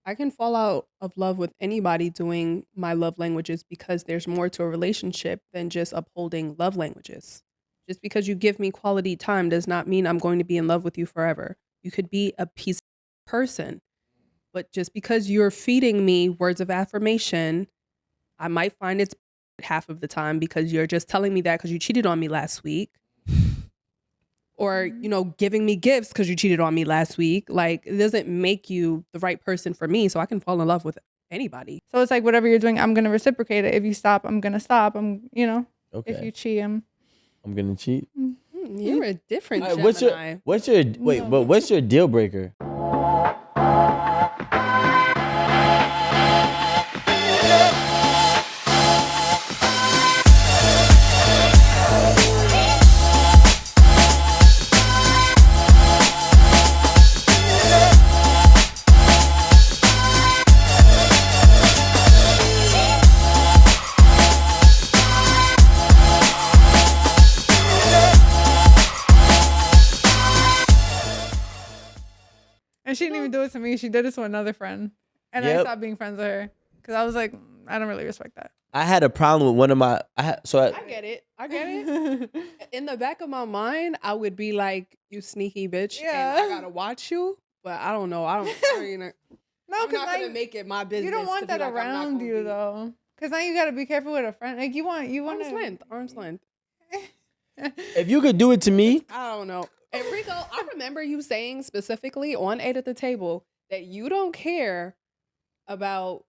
I can fall out of love with anybody doing my love languages because there's more to a relationship than just upholding love languages. Just because you give me quality time does not mean I'm going to be in love with you forever. You could be a piece of person, but just because you're feeding me words of affirmation, I might find it's half of the time because you're just telling me that because you cheated on me last week. Or, giving me gifts because you cheated on me last week. Like, it doesn't make you the right person for me. So I can fall in love with anybody. So it's like whatever you're doing, I'm going to reciprocate it. If you stop, I'm going to stop. If Okay. you cheat, I'm gonna cheat. You're a different All Gemini. What's your deal breaker? And she didn't even do it to me. She did it to another friend. And I stopped being friends with her. Because I was like, I don't really respect that. I had a problem with one of my... I get it. In the back of my mind, I would be like, you sneaky bitch. Yeah. And I gotta watch you. But I don't know. I'm not going to make it my business. You don't want that around you, though. Because now you got to be careful with a friend. Like, you want Arm's length. If you could do it to me... I don't know. And Rico, I remember you saying specifically on 8 at the Table that you don't care about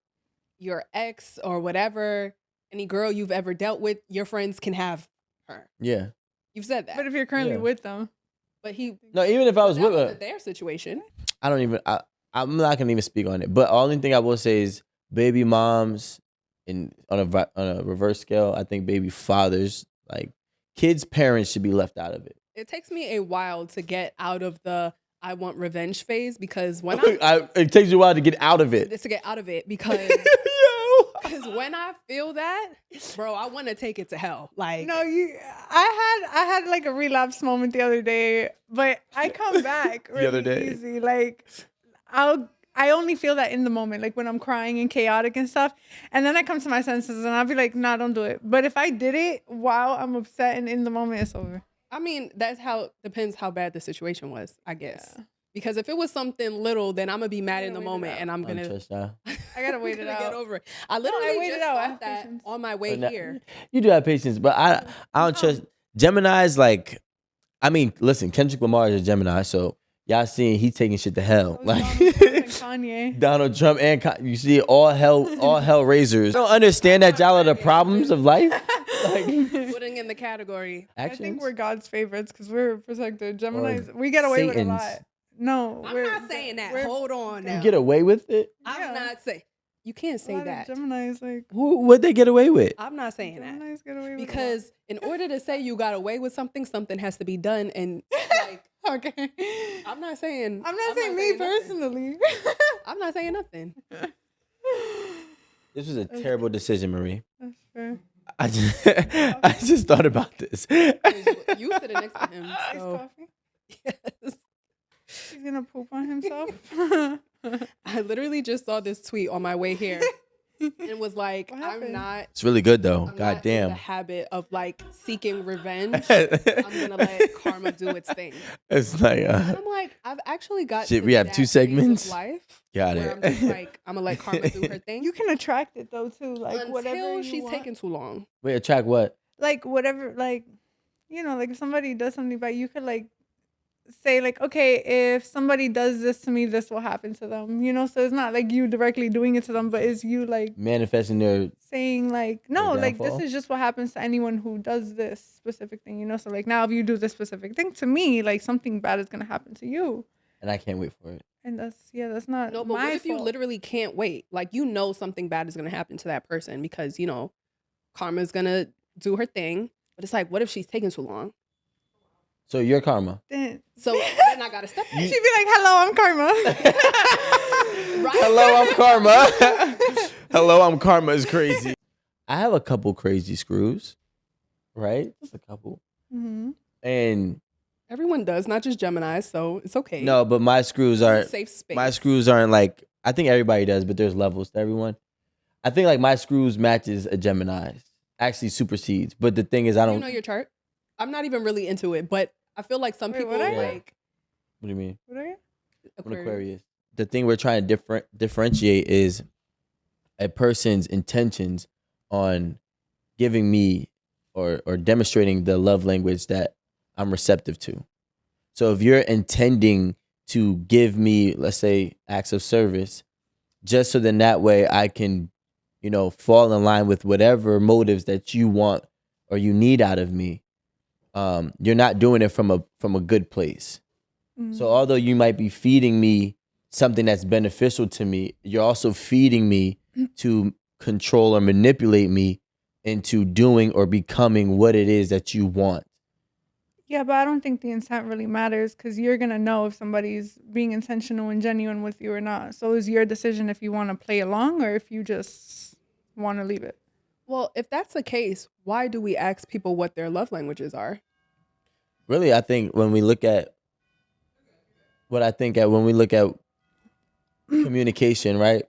your ex or whatever, any girl you've ever dealt with, your friends can have her. Yeah. You've said that. But if you're currently with them. But No, even if I was with her. Their situation. I'm not going to even speak on it. But the only thing I will say is baby moms, on a reverse scale, I think baby fathers, like kids' parents should be left out of it. It takes me a while to get out of the I want revenge phase because when it takes you a while to get out of it. Because when I feel that, bro, I want to take it to hell. Like no, I had like a relapse moment the other day, but I come back really the other day. Easy. Like I only feel that in the moment, like when I'm crying and chaotic and stuff. And then I come to my senses and I'll be like, nah, don't do it. But if I did it while I'm upset and in the moment, it's over. I mean, depends how bad the situation was, I guess. Yeah. Because if it was something little, then I'm going to be mad in the moment and I'm going to... I got to wait it out. Get over it. I literally just thought that on my way here. You do have patience, but I don't trust... Gemini's like... I mean, listen, Kendrick Lamar is a Gemini, so y'all seeing he taking shit to hell. Like Kanye. Donald Trump and Kanye. You see all hell raisers. I don't understand that y'all are the problems of life. Like, putting in the category. Actions? I think we're God's favorites because we're protected. Geminis, we get away with a lot. No, I'm not saying that. Hold on now. You get away with it? I'm not saying. You can't say that. Geminis, like... What'd they get away with? I'm not saying Geminis that. Get away with because in order to say you got away with something has to be done. And like... Okay. I'm not saying me personally. I'm not saying nothing. This was a terrible decision, Marie. That's fair. I just thought about this. You sitting next to him. So. Coffee? Yes. He's gonna poop on himself. I literally just saw this tweet on my way here. And was like, I'm not. It's really good though. God damn. In the habit of like seeking revenge. I'm gonna let karma do its thing. It's like. And I'm like, I've actually got. Shit, we have 2 segments. Life got it. I'm just like, I'm gonna let karma do her thing. You can attract it though too, like until whatever she's taking too long. Wait, attract what? Like whatever, like like if somebody does something bad, you could like say like, okay, if somebody does this to me, this will happen to them, so it's not like you directly doing it to them, but it's you like manifesting their saying like, no, like this is just what happens to anyone who does this specific thing, so like now if you do this specific thing to me, like something bad is gonna happen to you, and I can't wait for it. And that's not no, but what if you literally can't wait? Like something bad is gonna happen to that person because karma's gonna do her thing, but it's like, what if she's taking too long? So you're karma. So then I gotta step in. She'd be like, hello, I'm karma. Right? Hello, I'm karma. Hello, I'm karma is crazy. I have a couple crazy screws, right? Just a couple. Mm-hmm. And everyone does, not just Gemini, so it's okay. No, but my screws aren't safe space. My screws aren't like I think everybody does, but there's levels to everyone. I think like my screws matches a Gemini's. Actually supersedes. But the thing is I Do you don't. know your chart? I'm not even really into it, but I feel like some Wait, people what are you? like What do you mean? What are you? An Aquarius. Aquarius. The thing we're trying to differentiate is a person's intentions on giving me or demonstrating the love language that I'm receptive to. So if you're intending to give me, let's say, acts of service, just so then that way I can, fall in line with whatever motives that you want or you need out of me, you're not doing it from a good place. So although you might be feeding me something that's beneficial to me, you're also feeding me to control or manipulate me into doing or becoming what it is that you want. Yeah, but I don't think the intent really matters because you're going to know if somebody's being intentional and genuine with you or not. So it's your decision if you want to play along or if you just want to leave it. Well, if that's the case, why do we ask people what their love languages are? Really, I think when we look at communication, right?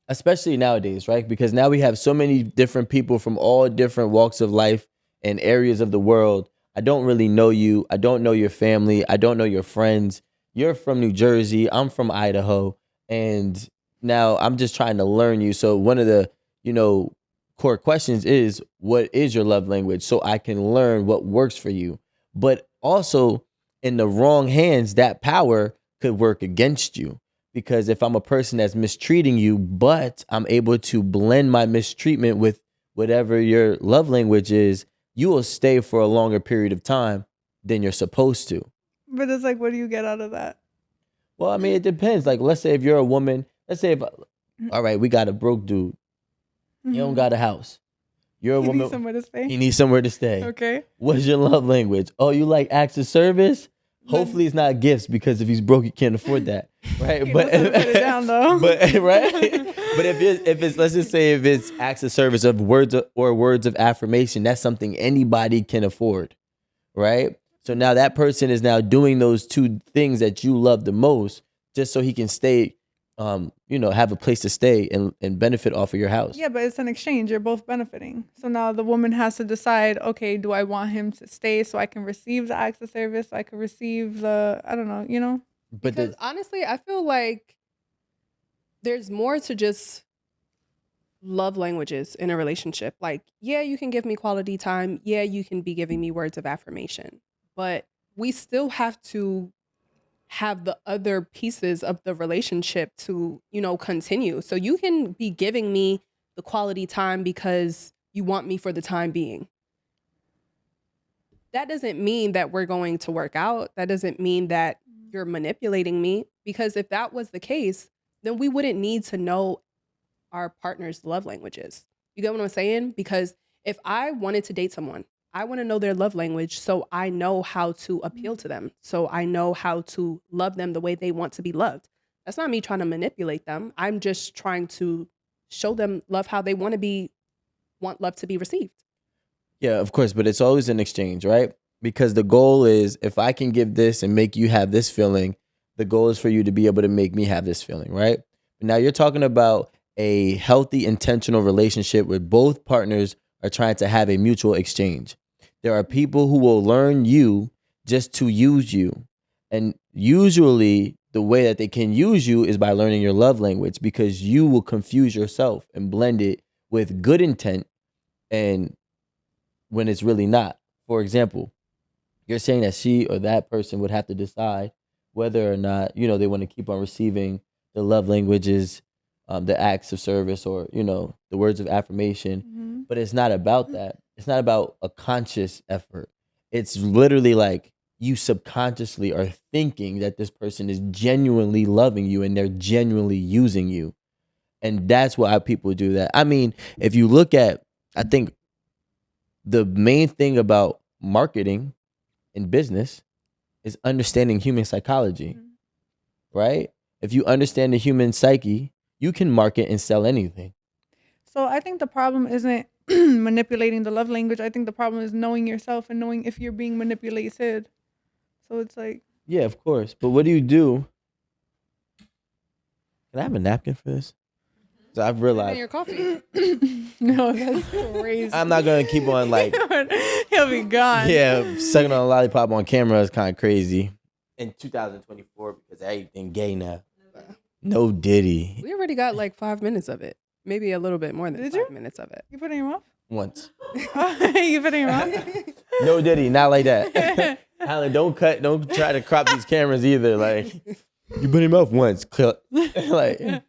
Especially nowadays, right? Because now we have so many different people from all different walks of life and areas of the world. I don't really know you. I don't know your family. I don't know your friends. You're from New Jersey. I'm from Idaho. And now I'm just trying to learn you. So one of the, core questions is, what is your love language? So I can learn what works for you. But also in the wrong hands, that power could work against you. Because if I'm a person that's mistreating you, but I'm able to blend my mistreatment with whatever your love language is, you will stay for a longer period of time than you're supposed to. But it's like, what do you get out of that? Well, I mean, it depends. Like, let's say if you're a woman, all right, we got a broke dude. He don't got a house. You're a He woman. needs somewhere to stay. He needs somewhere to stay. Okay. What's your love language? Oh, you like acts of service? Hopefully it's not gifts, because if he's broke, he can't afford that, right? He knows how to put it down, though. But right, but if it's let's just say if it's acts of service of words of affirmation, that's something anybody can afford, right? So now that person is now doing those two things that you love the most, just so he can stay, have a place to stay and benefit off of your house. Yeah, but it's an exchange. You're both benefiting. So now the woman has to decide, okay, do I want him to stay so I can receive the acts of service? So I can receive I don't know. But Because honestly, I feel like there's more to just love languages in a relationship. Like, yeah, you can give me quality time. Yeah, you can be giving me words of affirmation. But we still have to have the other pieces of the relationship to, continue. So you can be giving me the quality time because you want me for the time being. That doesn't mean that we're going to work out. That doesn't mean that you're manipulating me, because if that was the case, then we wouldn't need to know our partner's love languages. You get what I'm saying? Because if I wanted to date someone, I want to know their love language so I know how to appeal to them. So I know how to love them the way they want to be loved. That's not me trying to manipulate them. I'm just trying to show them love how they want love to be received. yeah, of course, but it's always an exchange, right? Because the goal is, if I can give this and make you have this feeling, the goal is for you to be able to make me have this feeling, right? Now you're talking about a healthy, intentional relationship where both partners are trying to have a mutual exchange. There are people who will learn you just to use you. And usually the way that they can use you is by learning your love language, because you will confuse yourself and blend it with good intent and when it's really not. For example, you're saying that she or that person would have to decide whether or not, they want to keep on receiving the love languages, the acts of service, or, the words of affirmation. Mm-hmm. But it's not about that. It's not about a conscious effort. It's literally like you subconsciously are thinking that this person is genuinely loving you and they're genuinely using you. And that's why people do that. I mean, if you look at, I think the main thing about marketing in business is understanding human psychology, right? If you understand the human psyche, you can market and sell anything. So I think the problem isn't manipulating the love language. I think the problem is knowing yourself and knowing if you're being manipulated. So it's like, Yeah, of course. But what do you do Can I have a napkin for this? So I've In realized your coffee. No, that's crazy. I'm not gonna keep on like He'll be gone. yeah, sucking on a lollipop on camera is kind of crazy in 2024 because everything gay now. No Diddy. We already got like 5 minutes of it. Maybe a little bit more than Did 5 you? minutes of it. You put it in your mouth? Once. You put it in your mouth? No Diddy, not like that. Alan, don't try to crop these cameras either. Like you put him off once, like.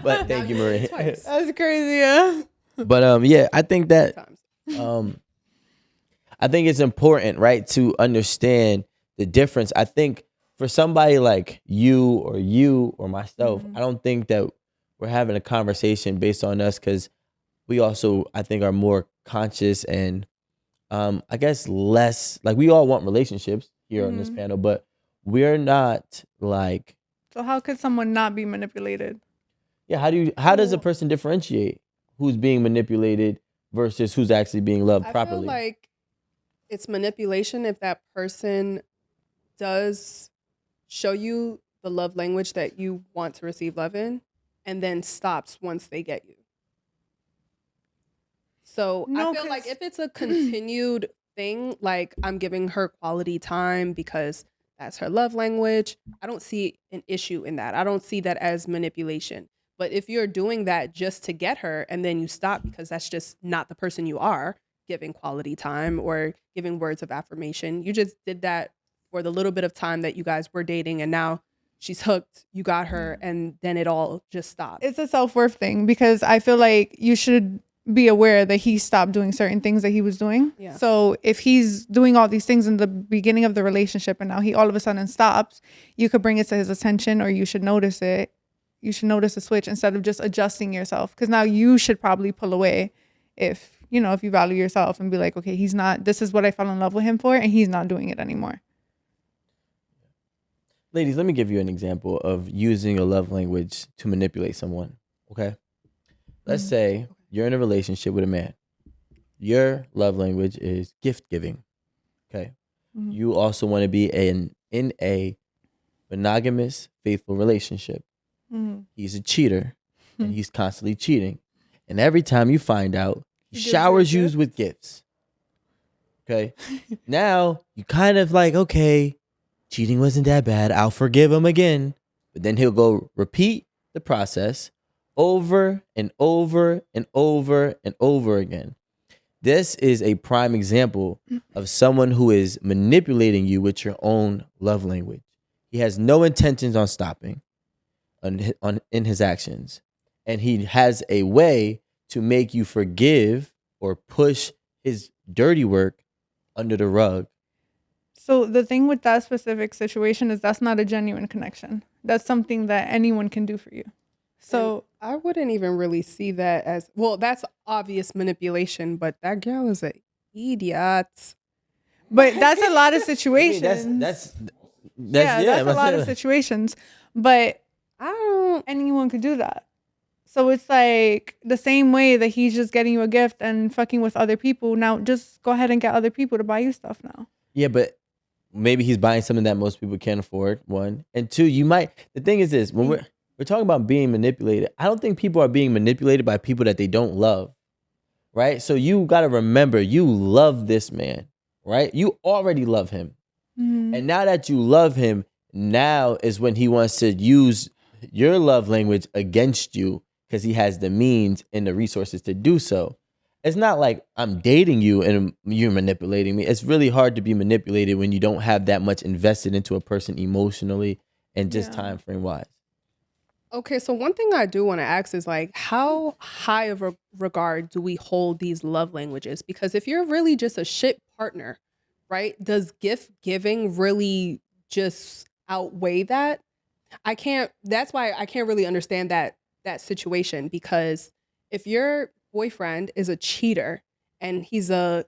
But thank you, Marie. That's crazy, yeah. But yeah, I think that Times. I think it's important, right, to understand the difference. I think for somebody like you or myself, I don't think that we're having a conversation based on us because we also, I think, are more conscious and I guess less like we all want relationships here on this panel, but we're not like. So how could someone not be manipulated? Yeah, how does a person differentiate who's being manipulated versus who's actually being loved properly? I feel like it's manipulation if that person does show you the love language that you want to receive love in and then stops once they get you. So No, I feel like if it's a continued thing, like I'm giving her quality time because that's her love language, I don't see an issue in that. I don't see that as manipulation. But if you're doing that just to get her and then you stop because that's just not the person you are, giving quality time or giving words of affirmation, you just did that for the little bit of time that you guys were dating and now she's hooked, you got her, and then it all just stopped. It's a self-worth thing because I feel like you should be aware that he stopped doing certain things that he was doing. Yeah. So if he's doing all these things in the beginning of the relationship and now he all of a sudden stops, you could bring it to his attention or you should notice it. You should notice a switch instead of just adjusting yourself because now you should probably pull away if you value yourself and be like, okay, this is what I fell in love with him for and he's not doing it anymore. Ladies, let me give you an example of using a love language to manipulate someone, okay? Let's say you're in a relationship with a man. Your love language is gift giving, okay? You also want to be in a monogamous, faithful relationship. He's a cheater, and he's constantly cheating. And every time you find out, he showers you with gifts, okay? Now, you kind of like, okay, cheating wasn't that bad. I'll forgive him again. But then he'll go repeat the process over and over and over and over again. This is a prime example of someone who is manipulating you with your own love language. He has no intentions on stopping in his actions. And he has a way to make you forgive or push his dirty work under the rug. So the thing with that specific situation is that's not a genuine connection. That's something that anyone can do for you. So and I wouldn't even really see that as, well, that's obvious manipulation, but that girl is an idiot. But that's a lot of situations. That's a lot of situations. But anyone could do that. So it's like the same way that he's just getting you a gift and fucking with other people. Now just go ahead and get other people to buy you stuff now. Yeah, but maybe he's buying something that most people can't afford, one. And two, the thing is this, when we're talking about being manipulated, I don't think people are being manipulated by people that they don't love, right? So you got to remember, you love this man, right? You already love him. And now that you love him, now is when he wants to use your love language against you because he has the means and the resources to do so. It's not like I'm dating you and you're manipulating me. It's really hard to be manipulated when you don't have that much invested into a person emotionally and just time frame wise. Okay, so one thing I do want to ask is like, how high of a regard do we hold these love languages? Because if you're really just a shit partner, right, does gift giving really just outweigh that? That's why I can't really understand that situation, because if your boyfriend is a cheater and he's a,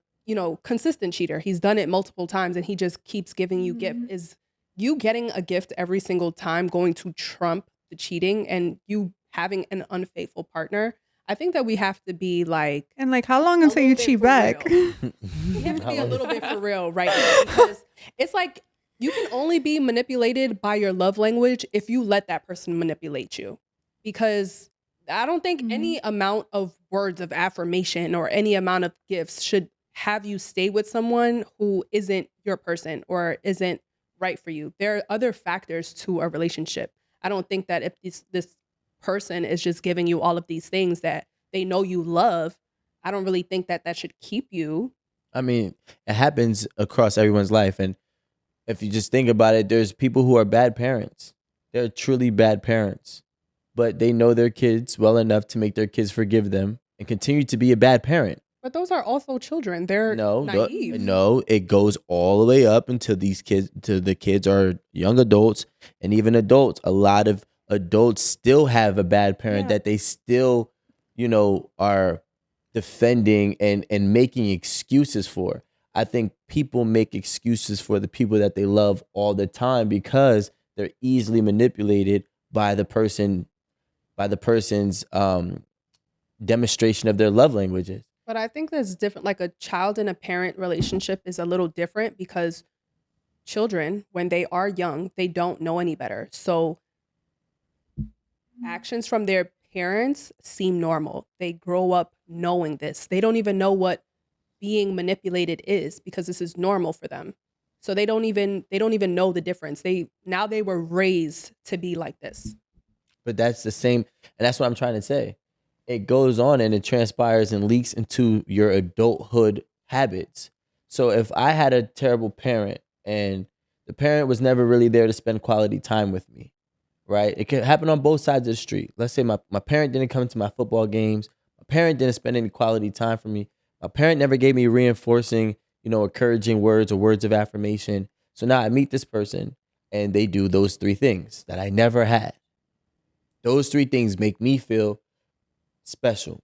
consistent cheater, he's done it multiple times and he just keeps giving you gift, is you getting a gift every single time going to trump the cheating and you having an unfaithful partner? I think that we have to be like, and like, how long until you cheat back? We have to be a little bit for real right now, because it's like You can only be manipulated by your love language if you let that person manipulate you. Because I don't think any amount of words of affirmation or any amount of gifts should have you stay with someone who isn't your person or isn't right for you. There are other factors to a relationship. I don't think that if this person is just giving you all of these things that they know you love, I don't really think that that should keep you. I mean, it happens across everyone's life. And if you just think about it, there's people who are bad parents. They're truly bad parents, but they know their kids well enough to make their kids forgive them and continue to be a bad parent. But those are also children. They're No, naive. no, it goes all the way up until the kids are young adults and even adults. A lot of adults still have a bad parent that they still, are defending and making excuses for. I think people make excuses for the people that they love all the time because they're easily manipulated by the person's demonstration of their love languages. But I think that's different. Like a child and a parent relationship is a little different because children, when they are young, they don't know any better. So actions from their parents seem normal. They grow up knowing this. They don't even know what being manipulated is because this is normal for them. So they don't even know the difference. They were raised to be like this. But that's the same, and that's what I'm trying to say. It goes on and it transpires and leaks into your adulthood habits. So if I had a terrible parent and the parent was never really there to spend quality time with me, right? It can happen on both sides of the street. Let's say my parent didn't come to my football games. My parent didn't spend any quality time for me. My parent never gave me reinforcing, encouraging words or words of affirmation. So now I meet this person and they do those three things that I never had. Those three things make me feel special.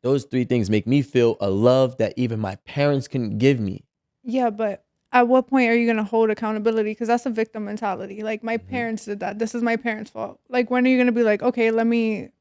Those three things make me feel a love that even my parents couldn't give me. Yeah, but at what point are you going to hold accountability? Because that's a victim mentality. Like, my parents did that. This is my parents' fault. Like, when are you going to be like, okay, let me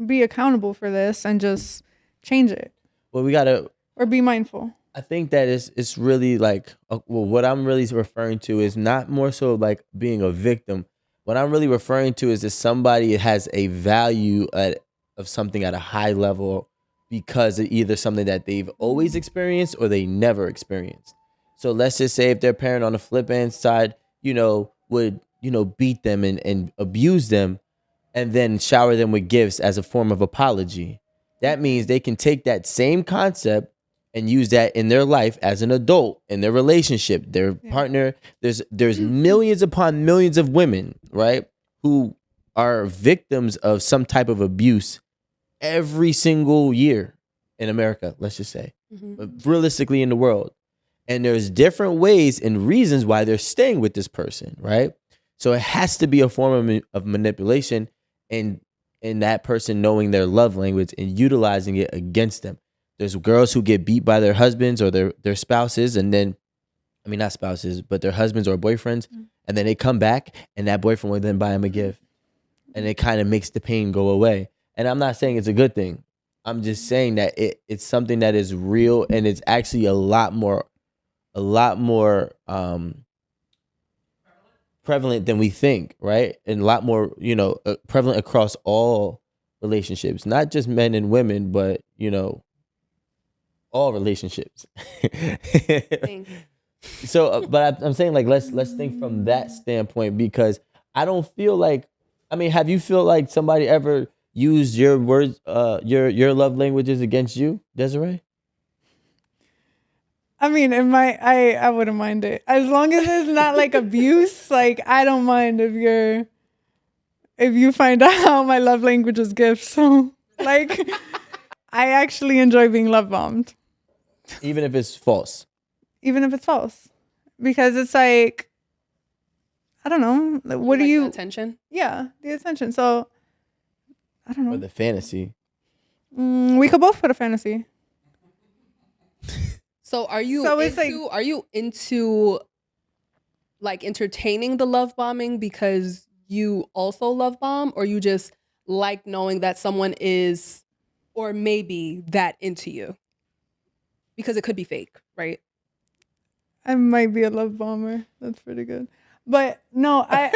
be accountable for this and just change it? Well, we got to... Or be mindful. I think that it's really like... what I'm really referring to is not more so like being a victim. What I'm really referring to is that somebody has a value of something at a high level because of either something that they've always experienced or they never experienced. So let's just say if their parent on the flip end side, would, beat them and abuse them and then shower them with gifts as a form of apology. That means they can take that same concept and use that in their life as an adult, in their relationship, their partner. There's millions upon millions of women, right, who are victims of some type of abuse every single year in America, let's just say, but realistically in the world. And there's different ways and reasons why they're staying with this person, right? So it has to be a form of manipulation and that person knowing their love language and utilizing it against them. There's girls who get beat by their husbands or their spouses, and then, I mean, not spouses, but their husbands or boyfriends, and then they come back and that boyfriend will then buy them a gift. And it kind of makes the pain go away. And I'm not saying it's a good thing. I'm just saying that it's something that is real and it's actually a lot more prevalent than we think, right? And a lot more, prevalent across all relationships, not just men and women, but, all relationships. So, but I'm saying, like, let's think from that standpoint, because I don't feel like, I mean, have you feel like somebody ever used your words, your love languages against you, Deseriee? I mean, I wouldn't mind it. As long as it's not like abuse, like, I don't mind if you find out my love language is gifts. So, like, I actually enjoy being love bombed. Even if it's false. Even if it's false. Because it's like, I don't know. What do you... The attention? Yeah, the attention. So, I don't know. Or the fantasy. We could both put a fantasy. So are you into like entertaining the love bombing because you also love bomb, or you just like knowing that someone is or maybe that into you? Because it could be fake, right? I might be a love bomber. That's pretty good. But no, I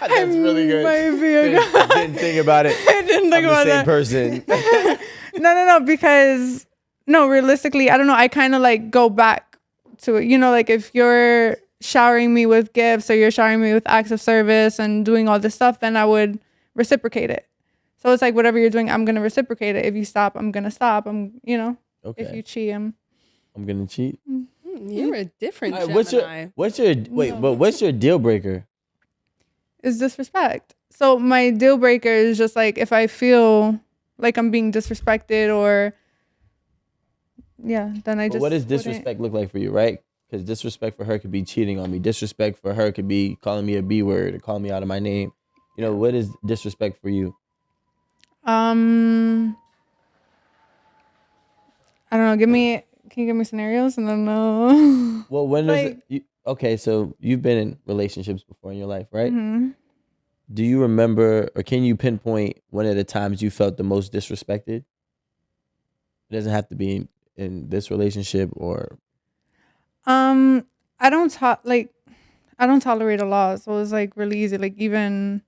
That's really good. Might be a Didn't think about it. I didn't think about I'm the same that. person. No, because no, realistically, I don't know. I kind of like go back to it. You know, like if you're showering me with gifts or you're showering me with acts of service and doing all this stuff, then I would reciprocate it. So it's like whatever you're doing, I'm gonna reciprocate it. If you stop, I'm gonna stop. Okay. If you cheat, I'm gonna cheat. You're a different All right, Gemini. what's your deal breaker? Is disrespect. So my deal breaker is just like if I feel like I'm being disrespected or then I just. What does disrespect look like for you, right? Because disrespect for her could be cheating on me. Disrespect for her could be calling me a B word or calling me out of my name. You know, what is disrespect for you? I don't know. Can you give me scenarios? And then no. Well, okay, so you've been in relationships before in your life, right? Mm-hmm. Do you remember or can you pinpoint one of the times you felt the most disrespected? It doesn't have to be in this relationship or. I don't tolerate a lot, so it's like really easy. Like even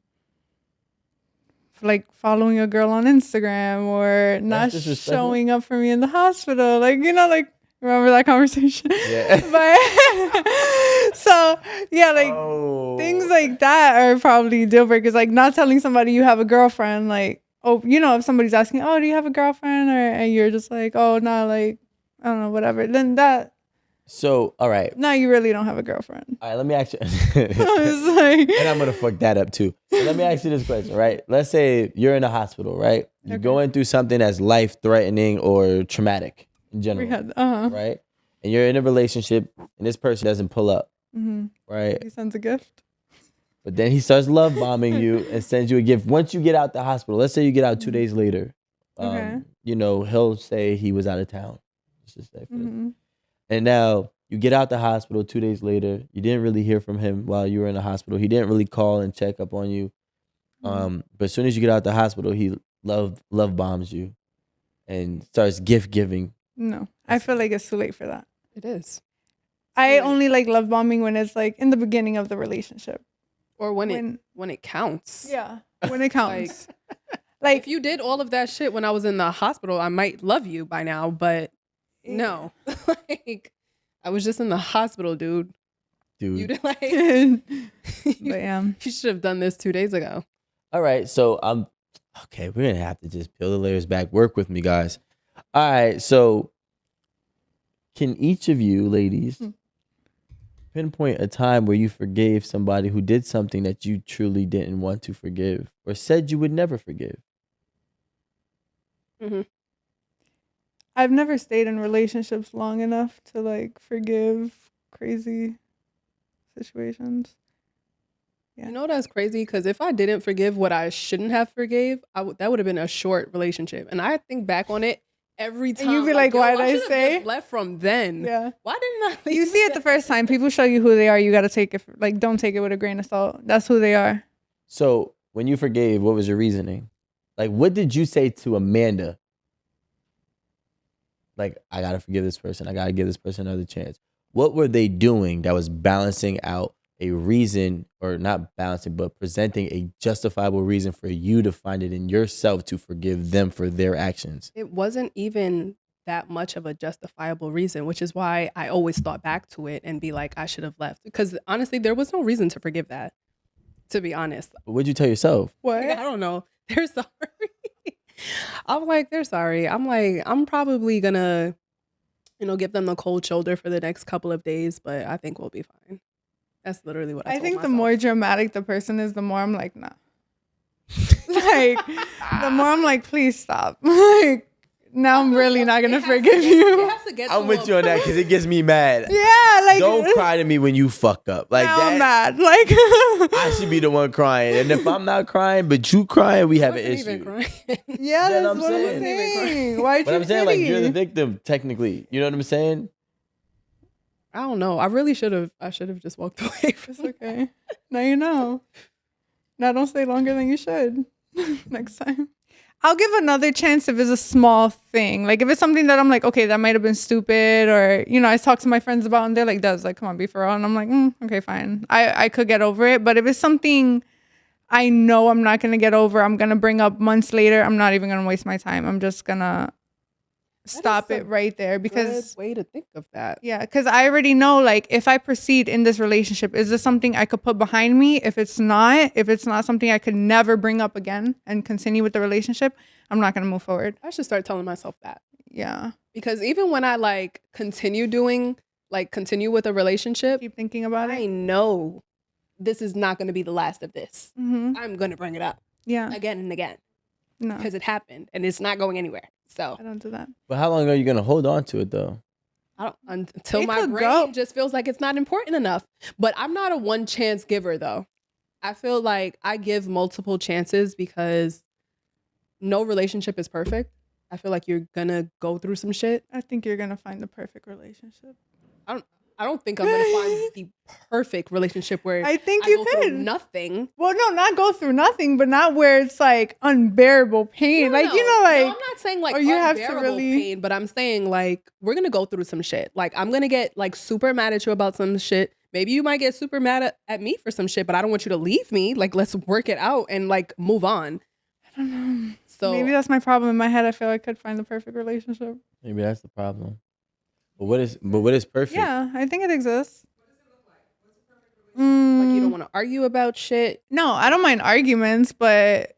like following a girl on Instagram or not showing up for me in the hospital. Like, like remember that conversation? Yeah. But so yeah, like things like that are probably deal breakers. Like not telling somebody you have a girlfriend, like, if somebody's asking, do you have a girlfriend? And you're just like, oh no, like, I don't know, whatever. Then that. So, all right. No, you really don't have a girlfriend. All right, let me ask you. Like, and I'm going to fuck that up too. So let me ask you this question, right? Let's say you're in a hospital, right? You're going through something that's life-threatening or traumatic in general, right? And you're in a relationship and this person doesn't pull up, right? He sends a gift. But then he starts love bombing you and sends you a gift. Once you get out the hospital, let's say you get out 2 days later, he'll say he was out of town. Let's just say and now you get out the hospital 2 days later. You didn't really hear from him while you were in the hospital. He didn't really call and check up on you. But as soon as you get out the hospital, he love bombs you and starts gift giving. No, I feel like it's too late for that. It is. I only like love bombing when it's like in the beginning of the relationship. Or when it counts. Yeah, when it counts. like if you did all of that shit when I was in the hospital, I might love you by now, but no. Like I was just in the hospital, dude. You did like you should have done this 2 days ago. All right, so okay, we're gonna have to just peel the layers back. Work with me, guys. All right, so can each of you ladies pinpoint a time where you forgave somebody who did something that you truly didn't want to forgive or said you would never forgive? I've never stayed in relationships long enough to like forgive crazy situations. Yeah. You know that's crazy because if I didn't forgive what I shouldn't have forgave, that would have been a short relationship. And I think back on it every time. And you'd be like, why did I say? Just left from then. Yeah. Why didn't I? You see it the first time. People show you who they are. You got to take it. Like, don't take it with a grain of salt. That's who they are. So when you forgave, what was your reasoning? Like, what did you say to Amanda? Like, I got to forgive this person. I got to give this person another chance. What were they doing that was balancing out a reason, or not balancing, but presenting a justifiable reason for you to find it in yourself to forgive them for their actions? It wasn't even that much of a justifiable reason, which is why I always thought back to it and be like, I should have left. Because honestly, there was no reason to forgive that, to be honest. But what'd you tell yourself? What? I don't know. They're sorry. I'm like, they're sorry. I'm like, I'm probably gonna, give them the cold shoulder for the next couple of days, but I think we'll be fine. That's literally what I told think myself. The more dramatic the person is, the more I'm like, nah. Like, the more I'm like, please stop. Like, now I'm really not going to forgive you. I'm with you on that because it gets me mad. Yeah, like. Don't cry to me when you fuck up. Like now that, I'm mad. Like. I should be the one crying. And if I'm not crying, but you crying, we have an issue. Yeah, that's what I'm saying. Why'd you But I'm saying, like, you're the victim, technically. You know what I'm saying? I don't know. I really should have. I should have just walked away. It's okay. Now you know. Now don't stay longer than you should. Next time. I'll give another chance if it's a small thing. Like if it's something that I'm like, okay, that might have been stupid, or I talk to my friends about and they're like, "Does like come on, be for real," and I'm like, okay, fine. I could get over it, but if it's something I know I'm not gonna get over, I'm gonna bring up months later, I'm not even gonna waste my time. I'm just gonna stop it right there because good way to think of that. Yeah, because I already know, like, if I proceed in this relationship, is this something I could put behind me? If it's not something I could never bring up again and continue with the relationship, I'm not gonna move forward. I should start telling myself that. Yeah, because even when I like continue with a relationship, keep thinking about I it. know this is not going to be the last of this. I'm going to bring it up again and again because it happened and it's not going anywhere. So I don't do that. But how long are you gonna hold on to it though? I don't until my brain just feels like it's not important enough. But I'm not a one chance giver though. I feel like I give multiple chances because no relationship is perfect. I feel like you're gonna go through some shit. I think you're gonna find the perfect relationship. I don't think I'm gonna find the perfect relationship where I think you go could. through nothing. Well, no, not go through nothing, but not where it's like unbearable pain. No, like no, I'm not saying like or you have to unbearable pain, but I'm saying like we're gonna go through some shit. Like I'm gonna get like super mad at you about some shit. Maybe you might get super mad at me for some shit, but I don't want you to leave me. Like let's work it out and like move on. I don't know. So maybe that's my problem in my head. I feel I could find the perfect relationship. Maybe that's the problem. But what is perfect? Yeah, I think it exists. Like you don't want to argue about shit. No, I don't mind arguments, but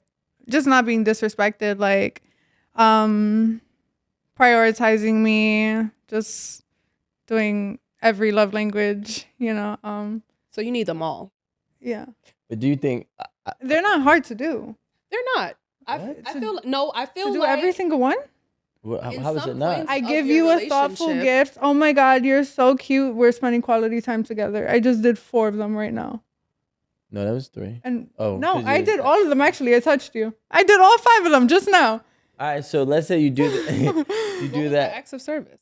just not being disrespected, like prioritizing me, just doing every love language, So you need them all. Yeah. But do you think they're not hard to do? They're not. I feel to do like every single one. How is it not? I give you a thoughtful gift. Oh my God, you're so cute. We're spending quality time together. I just did 4 of them right now. No, that was 3. And no, I did all of them actually. I touched you. I did all 5 of them just now. All right, so let's say you do you do that. The acts of service.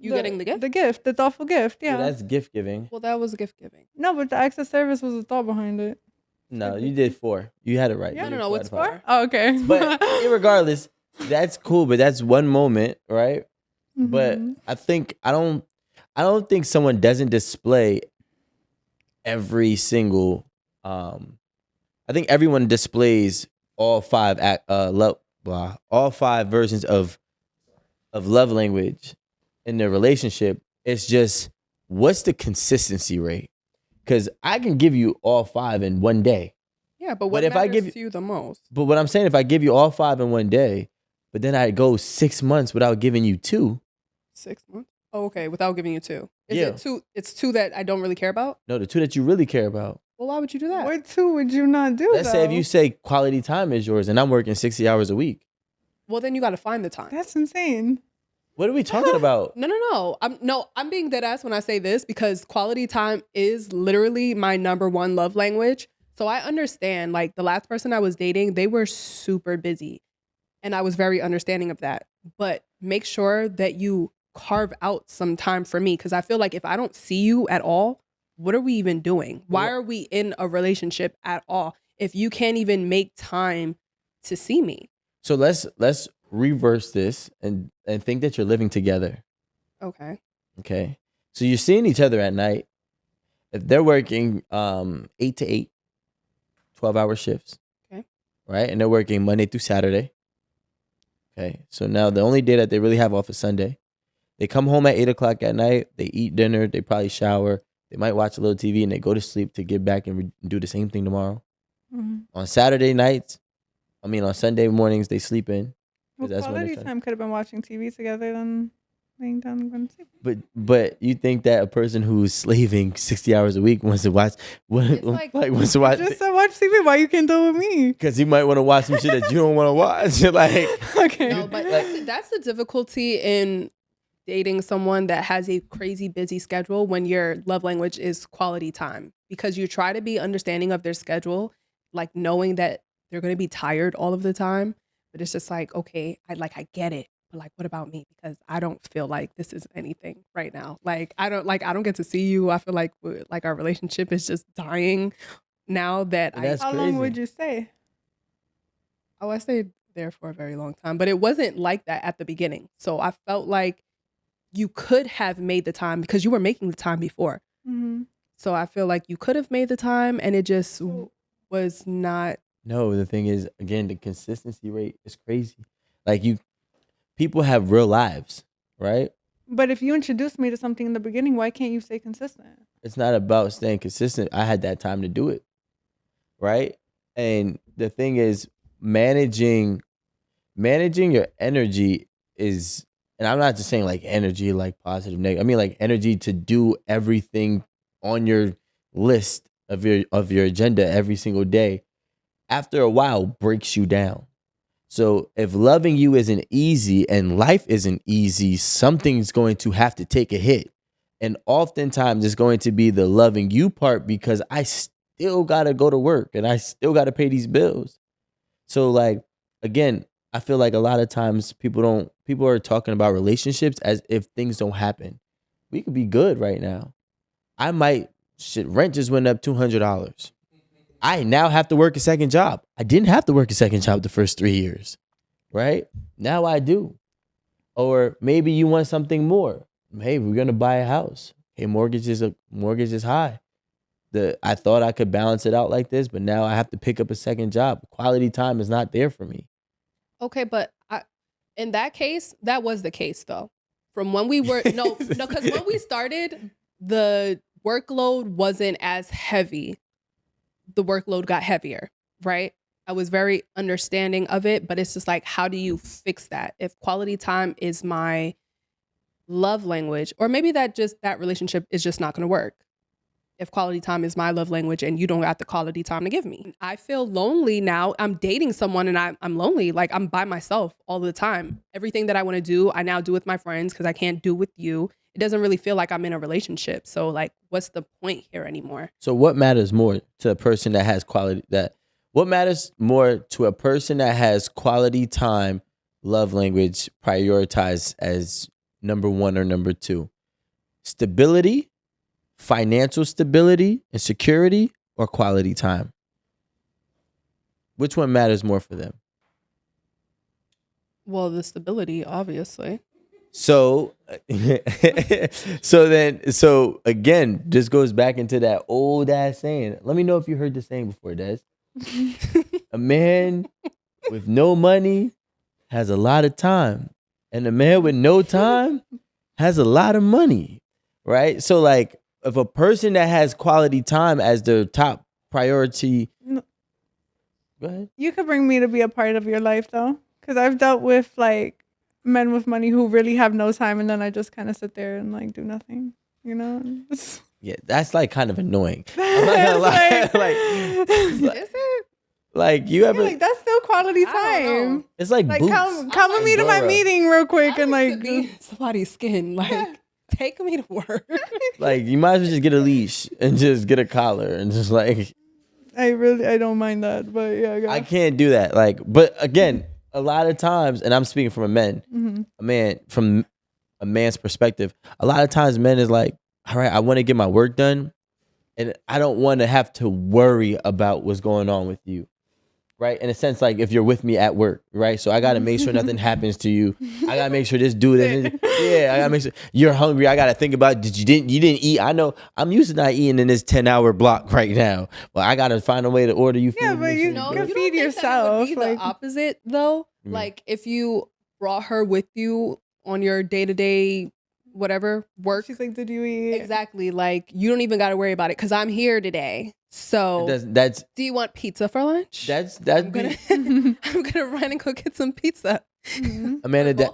Getting the gift? The gift, the thoughtful gift. Yeah. So that's gift giving. Well, that was gift giving. No, but the acts of service was the thought behind it. No, you did 4. You had it right. Yeah, no, it's 4. Oh, okay. But regardless, that's cool. But that's one moment, right? Mm-hmm. But I don't think someone doesn't display every single. I think everyone displays all 5 all 5 versions of love language in their relationship. It's just what's the consistency rate? Because I can give you all 5 in one day. Yeah, but what matters to you the most? But what I'm saying, if I give you all 5 in one day, but then I go 6 months without giving you 2. 6 months? Oh, okay, without giving you 2. It 2? It's 2 that I don't really care about? No, the 2 that you really care about. Well, why would you do that? What 2 would you not do? Let's say if you say quality time is yours and I'm working 60 hours a week. Well, then you got to find the time. That's insane. What are we talking about? No. I'm being dead ass when I say this because quality time is literally my number 1 love language. So I understand, like the last person I was dating, they were super busy and I was very understanding of that. But make sure that you carve out some time for me because I feel like if I don't see you at all, what are we even doing? Why are we in a relationship at all if you can't even make time to see me? So let's reverse this and think that you're living together. Okay. So you're seeing each other at night. If they're working 8 to 8, 12-hour shifts. Okay. Right? And they're working Monday through Saturday. Okay. So now the only day that they really have off is Sunday. They come home at 8 o'clock at night. They eat dinner. They probably shower. They might watch a little TV and they go to sleep to get back and do the same thing tomorrow. Mm-hmm. On Sunday mornings, they sleep in. Well, quality time could have been watching TV together than laying down and going to sleep. But you think that a person who's slaving 60 hours a week wants to watch wants to watch? Just to watch TV. Why you can't do it with me? Because you might want to watch some shit that you don't want to watch. Okay. No, but that's the difficulty in dating someone that has a crazy busy schedule when your love language is quality time because you try to be understanding of their schedule, like knowing that they're going to be tired all of the time. But it's just like, okay, I get it. But like, what about me? Because I don't feel like this is anything right now. Like, I don't get to see you. I feel like our relationship is just dying now that That's How crazy. long would you stay? I stayed there for a very long time, but it wasn't like that at the beginning. So I felt like you could have made the time because you were making the time before. Mm-hmm. So I feel like you could have made the time and it just was not. No, the thing is, again, the consistency rate is crazy. Like people have real lives, right? But if you introduced me to something in the beginning, why can't you stay consistent? It's not about staying consistent. I had that time to do it, right? And the thing is, managing your energy is, and I'm not just saying like energy, like positive, negative. I mean like energy to do everything on your list of your agenda every single day. After a while, breaks you down. So if loving you isn't easy and life isn't easy, something's going to have to take a hit. And oftentimes it's going to be the loving you part because I still got to go to work and I still got to pay these bills. So like, again, I feel like a lot of times people are talking about relationships as if things don't happen. We could be good right now. Rent just went up $200. I now have to work a second job. I didn't have to work a second job the first 3 years, right? Now I do. Or maybe you want something more. Hey, we're gonna buy a house. Hey, mortgage is high. I thought I could balance it out like this, but now I have to pick up a second job. Quality time is not there for me. Okay, but in that case, that was the case though. From when we were because when we started, the workload wasn't as heavy. The workload got heavier, right? I was very understanding of it, but it's just like, how do you fix that? If quality time is my love language, or maybe that relationship is just not going to work. If quality time is my love language and you don't got the quality time to give me. I feel lonely now. I'm dating someone and I'm lonely. Like I'm by myself all the time. Everything that I want to do, I now do with my friends because I can't do with you. It doesn't really feel like I'm in a relationship. So like, what's the point here anymore? So what matters more to a person that has what matters more to a person that has quality time, love language prioritized as number 1 or number 2? Stability, financial stability and security, or quality time? Which one matters more for them? Well, the stability, obviously. So again, this goes back into that old ass saying. Let me know if you heard the saying before, Des. A man with no money has a lot of time, and a man with no time has a lot of money, right? So like, if a person that has quality time as their top priority, go ahead. You could bring me to be a part of your life though, because I've dealt with like men with money who really have no time, and then I just kind of sit there and like do nothing, you know? Yeah, that's like kind of annoying. I'm not gonna lie. Is it? Like you ever? Like that's still quality time. It's like boots. Come with me to my meeting real quick and like be in somebody's skin. Like take me to work. Like you might as well just get a leash and just get a collar and just like. I don't mind that, but yeah, I can't do that. Like, but again, a lot of times, and I'm speaking from from a man's perspective. A lot of times, men is like, all right, I want to get my work done, and I don't want to have to worry about what's going on with you, right? In a sense, like if you're with me at work, right? So I got to make sure nothing happens to you. I got to make sure this dude, I got to make sure you're hungry. I got to think about, you didn't eat. I know I'm used to not eating in this 10-hour block right now, but I got to find a way to order you food. Yeah, but you can feed yourself. Would be the opposite though. Mm-hmm. Like if you brought her with you on your day-to-day whatever work. She's like, did you eat? Exactly. Like you don't even got to worry about it because I'm here today. So that's. Do you want pizza for lunch? Mm-hmm. I'm gonna run and go get some pizza. Mm-hmm. Amanda,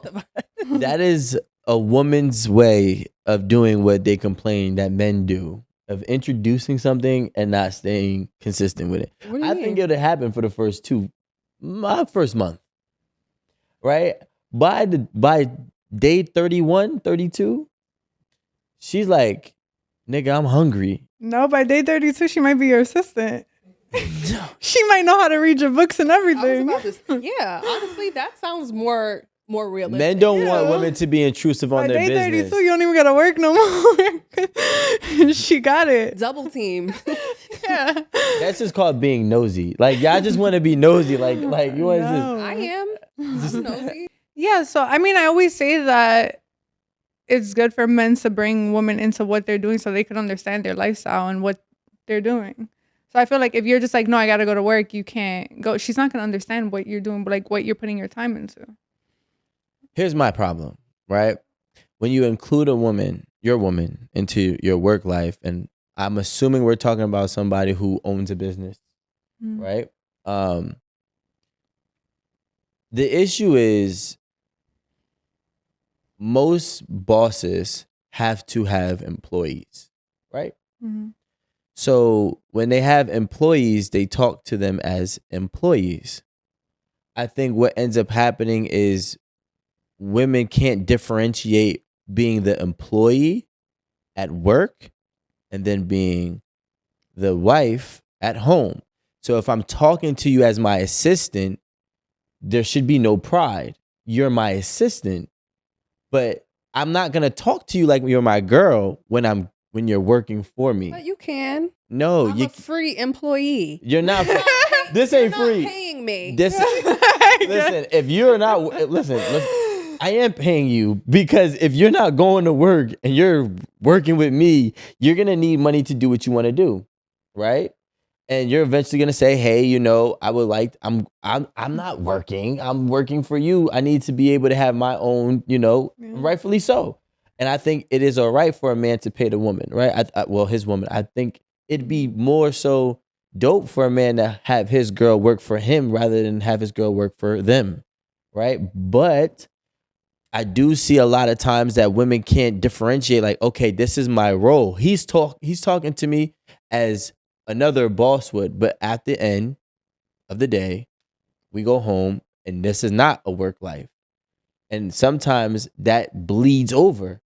that is a woman's way of doing what they complain that men do, of introducing something and not staying consistent with it. I think it'll happen for the first month, right? By day 31, 32, she's like, nigga, I'm hungry. No, by day 32, she might be your assistant. She might know how to read your books and everything. Yeah, honestly, that sounds more realistic. Men don't want women to be intrusive on their business. By day 32, you don't even gotta work no more. She got it. Double team. Yeah. That's just called being nosy. Like y'all just want to be nosy. Like you want to just. I am. I'm nosy. Yeah. So I mean, I always say that it's good for men to bring women into what they're doing so they can understand their lifestyle and what they're doing. So I feel like if you're just like, no, I gotta go to work, you can't go. She's not gonna understand what you're doing, but like what you're putting your time into. Here's my problem, right? When you include a woman, your woman, into your work life, and I'm assuming we're talking about somebody who owns a business, right? The issue is most bosses have to have employees, right? So when they have employees, they talk to them as employees. I think what ends up happening is women can't differentiate being the employee at work and then being the wife at home. So if I'm talking to you as my assistant, there should be no pride. You're my assistant, but I'm not gonna talk to you like you're my girl when you're working for me. But you can. No, I'm a free employee. You're not. This ain't free. Not paying me. Listen. If you're not, listen. I am paying you because if you're not going to work and you're working with me, you're gonna need money to do what you want to do, right? And you're eventually gonna say, "Hey, I would like. I'm not working. I'm working for you. I need to be able to have my own. Rightfully so." And I think it is all right for a man to pay the woman, right? His woman. I think it'd be more so dope for a man to have his girl work for him rather than have his girl work for them, right? But I do see a lot of times that women can't differentiate. Like, okay, this is my role. He's talking to me as another boss would, but at the end of the day, we go home and this is not a work life. And sometimes that bleeds over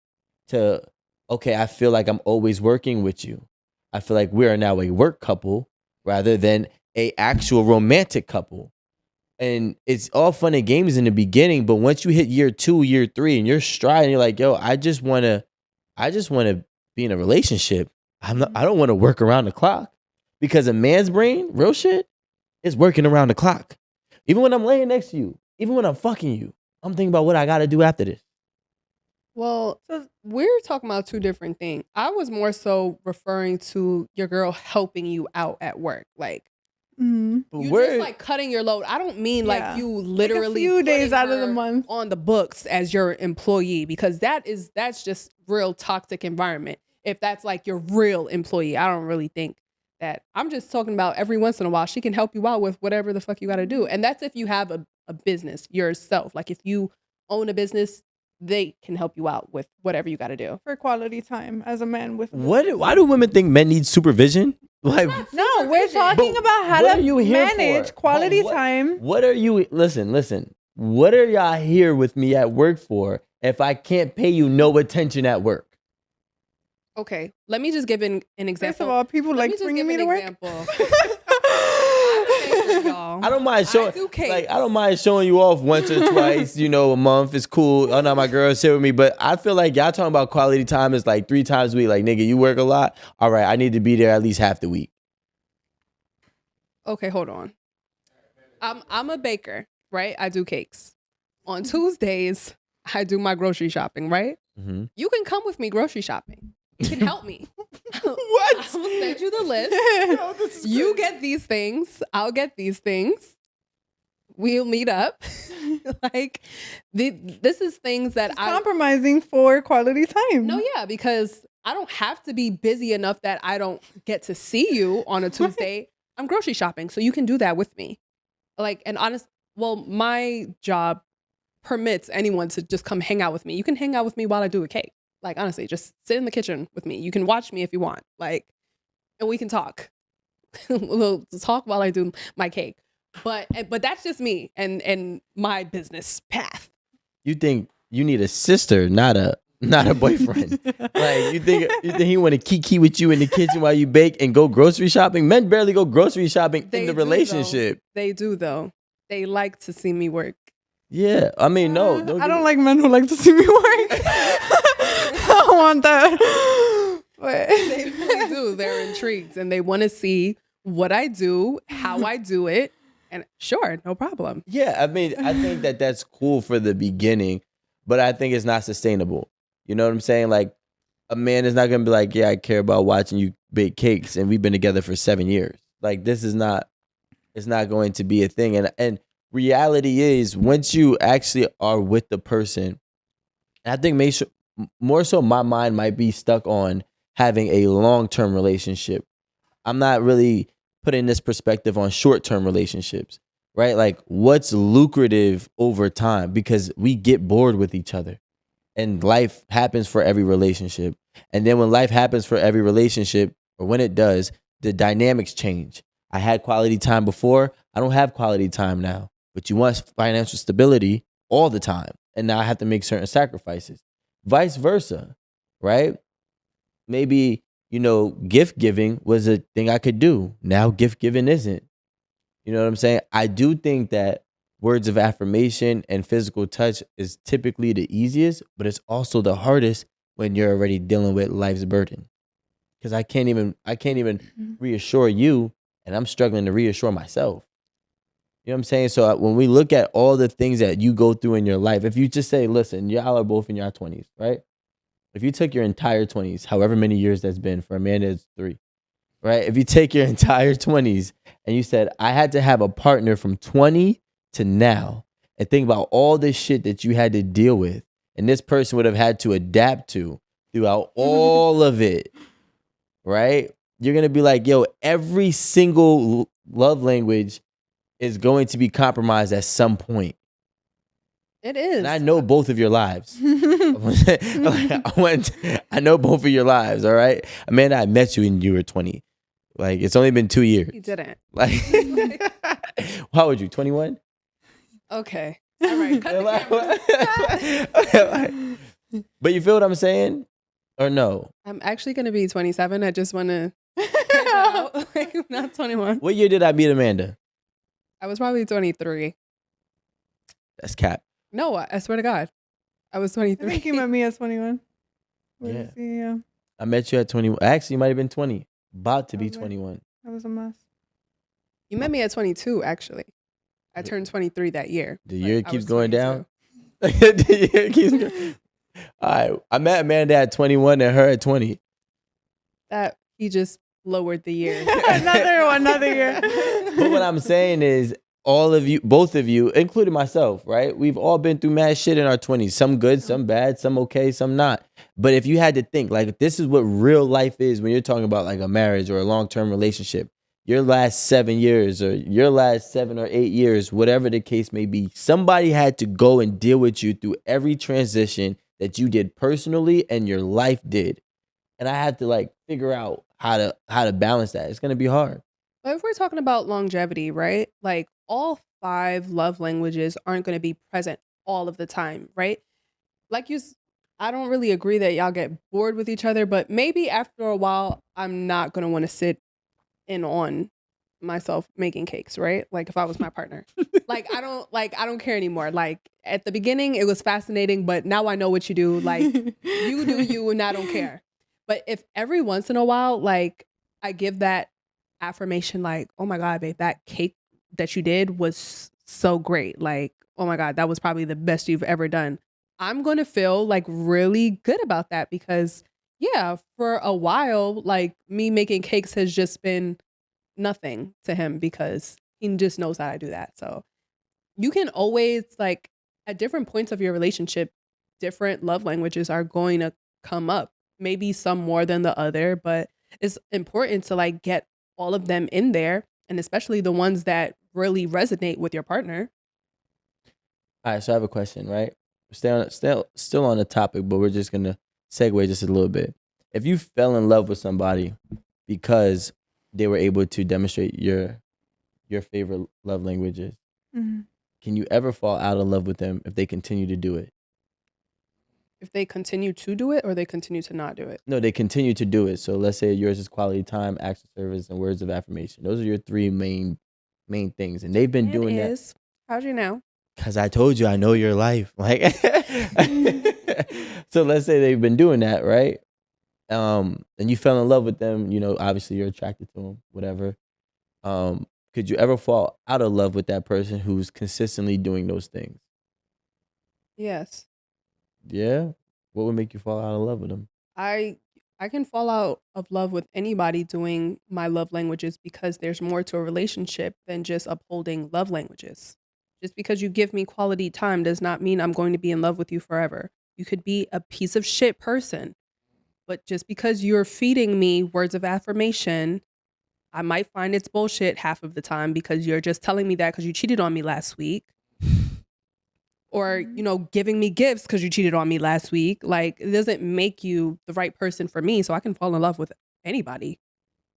to, okay, I feel like I'm always working with you. I feel like we are now a work couple rather than a actual romantic couple. And it's all fun and games in the beginning, but once you hit year 2, year 3, and you're striding, you're like, yo, I just wanna be in a relationship. I don't want to work around the clock. Because a man's brain, real shit, is working around the clock. Even when I'm laying next to you, even when I'm fucking you, I'm thinking about what I gotta do after this. Well, we're talking about two different things. I was more so referring to your girl helping you out at work. Like, you just like cutting your load. I don't mean like you literally like a few days out of the month on the books as your employee, because that's just real toxic environment. If that's like your real employee, I don't really think that. I'm just talking about every once in a while she can help you out with whatever the fuck you got to do. And that's if you have a business yourself. Like if you own a business, they can help you out with whatever you got to do for quality time as a man with why do women think men need supervision? Like, no, we're talking about how to manage quality time. What are you listen, what are y'all here with me at work for if I can't pay you no attention at work? Okay, let me just give an example. First of all, people like bringing me to work. I don't mind showing. I don't mind showing you off once or twice. A month is cool. Oh no, my girl's here with me. But I feel like y'all talking about quality time is like 3 times a week. Like, nigga, you work a lot. All right, I need to be there at least half the week. Okay, hold on. I'm a baker, right? I do cakes. On Tuesdays, I do my grocery shopping, right? Mm-hmm. You can come with me grocery shopping. You can help me. What? I will send you the list. No, you get these things. I'll get these things. We'll meet up. This is things that I'm compromising for quality time. No, yeah, because I don't have to be busy enough that I don't get to see you on a Tuesday. I'm grocery shopping, so you can do that with me. My job permits anyone to just come hang out with me. You can hang out with me while I do a cake. Like, honestly, just sit in the kitchen with me. You can watch me if you want. Like, and we can talk. We'll talk while I do my cake. But that's just me and my business path. You think you need a sister, not a boyfriend. Like, you think he want to kiki with you in the kitchen while you bake and go grocery shopping? Men barely go grocery shopping in the relationship. They do, though. They like to see me work. Yeah, I mean, no. I don't like men who like to see me work. I don't want that. They really do. They're intrigued and they want to see what I do, how I do it. And sure, no problem. Yeah, I mean, I think that that's cool for the beginning, but I think it's not sustainable. You know what I'm saying? Like, a man is not going to be like, yeah, I care about watching you bake cakes and we've been together for 7 years. Like, this is not, it's not going to be a thing. And reality is, once you actually are with the person, and I think more so my mind might be stuck on having a long-term relationship. I'm not really putting this perspective on short-term relationships, right? Like, what's lucrative over time, because we get bored with each other and life happens for every relationship. And then when life happens for every relationship, or when it does, the dynamics change. I had quality time before. I don't have quality time now, but you want financial stability all the time. And now I have to make certain sacrifices. Vice versa, right? Maybe, gift giving was a thing I could do. Now gift giving isn't. You know what I'm saying? I do think that words of affirmation and physical touch is typically the easiest, but it's also the hardest when you're already dealing with life's burden. Because I can't even reassure you, and I'm struggling to reassure myself. You know what I'm saying? So when we look at all the things that you go through in your life, if you just say, listen, y'all are both in your 20s, right? If you took your entire 20s, however many years that's been, for a man it's 3, right? If you take your entire 20s and you said, I had to have a partner from 20 to now, and think about all this shit that you had to deal with, and this person would have had to adapt to throughout all of it, right? You're going to be like, yo, every single love language is going to be compromised at some point. It is. And I know both of your lives. I know both of your lives, all right? Amanda, I met you when you were 20. Like, it's only been 2 years. You didn't. Like, how old are you, 21? Okay. All right. Cut the cameras. But you feel what I'm saying? Or no? I'm actually going to be 27. I just want to like, not 21. What year did I meet Amanda? I was probably 23. That's cap. No, I swear to God. I was 23. I think you met me at 21. Yeah. I met you at 21. Actually, you might have been 20. About to be 21. That was a mess. You met me at 22, actually. I turned 23 that year. The year keeps going down? The year keeps going. All right. I met Amanda at 21 and her at 20. That he just lowered the year. another year. But what I'm saying is, all of you, both of you, including myself, right? We've all been through mad shit in our 20s. Some good, some bad, some okay, some not. But if you had to think, like, this is what real life is when you're talking about like a marriage or a long-term relationship. Your last 7 years or your last 7 or 8 years, whatever the case may be, somebody had to go and deal with you through every transition that you did personally and your life did. And I had to like figure out how to balance that. It's going to be hard. But if we're talking about longevity, right? Like, all 5 love languages aren't going to be present all of the time, right? Like I don't really agree that y'all get bored with each other, but maybe after a while, I'm not going to want to sit in on myself making cakes, right? Like, if I was my partner, I don't care anymore. Like, at the beginning, it was fascinating, but now I know what you do. Like, you do you, and I don't care. But if every once in a while, like, I give that affirmation, like, oh my God, babe, that cake that you did was so great. Like, oh my God, that was probably the best you've ever done. I'm going to feel like really good about that because, yeah, for a while, like, me making cakes has just been nothing to him because he just knows how I do that. So you can always, like, at different points of your relationship, different love languages are going to come up. Maybe some more than the other, but it's important to like get all of them in there, and especially the ones that really resonate with your partner. All right, so I have a question, right? Still on the topic, but we're just gonna segue just a little bit. If you fell in love with somebody because they were able to demonstrate your favorite love languages, Mm-hmm. can you ever fall out of love with them if they continue to do it? If they continue to do it or they continue to not do it? No, they continue to do it. So let's say yours is quality time, acts of service, and words of affirmation. Those are your 3 main things, and they've been doing that. How'd you know? Because I told you I know your life. Like, so let's say they've been doing that, right? and you fell in love with them, obviously you're attracted to them, whatever. Could you ever fall out of love with that person who's consistently doing those things? Yes. Yeah. What would make you fall out of love with them? I I can fall out of love with anybody doing my love languages because there's more to a relationship than just upholding love languages. Just because you give me quality time does not mean I'm going to be in love with you forever. You could be a piece of shit person, but just because you're feeding me words of affirmation, I might find it's bullshit half of the time because you're just telling me that because you cheated on me last week. Or, giving me gifts because you cheated on me last week. Like, it doesn't make you the right person for me. So I can fall in love with anybody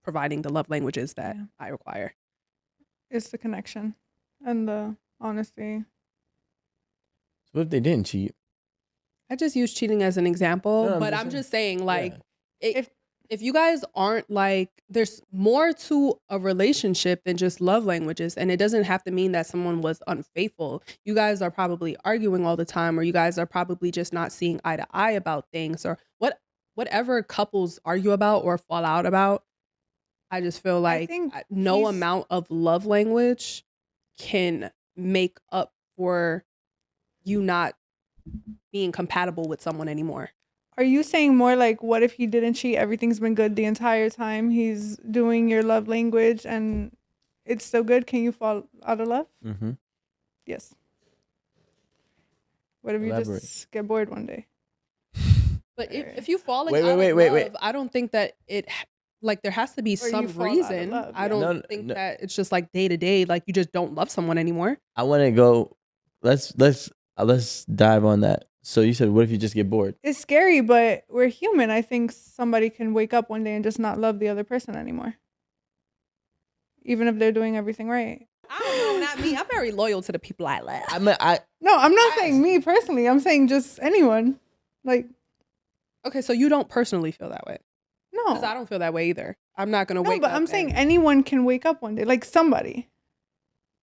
providing the love languages that I require. It's the connection and the honesty. What if they didn't cheat? I just use cheating as an example, No, but I'm just saying, like, Yeah. if you guys aren't like, there's more to a relationship than just love languages. And it doesn't have to mean that someone was unfaithful. You guys are probably arguing all the time, or you guys are probably just not seeing eye to eye about things, or whatever couples argue about or fall out about. I just feel like no amount of love language can make up for you not being compatible with someone anymore. Are you saying more like, what if he didn't cheat? Everything's been good the entire time. He's doing your love language and it's so good. Can you fall out of love? Mm-hmm. Yes. What if you just get bored one day? But if you fall out of love, I don't think that it, like, there has to be some reason. I don't think that it's just like day to day, like you just don't love someone anymore. I want to go. Let's dive on that. So you said, what if you just get bored? It's scary, but we're human. I think somebody can wake up one day and just not love the other person anymore, even if they're doing everything right. I don't know, not me. I'm very loyal to the people I love. No, I'm not saying me personally. I'm saying just anyone. Like, okay, so you don't personally feel that way? No, because I don't feel that way either. I'm not gonna wake up. No, but I'm saying anyone can wake up one day. Like, somebody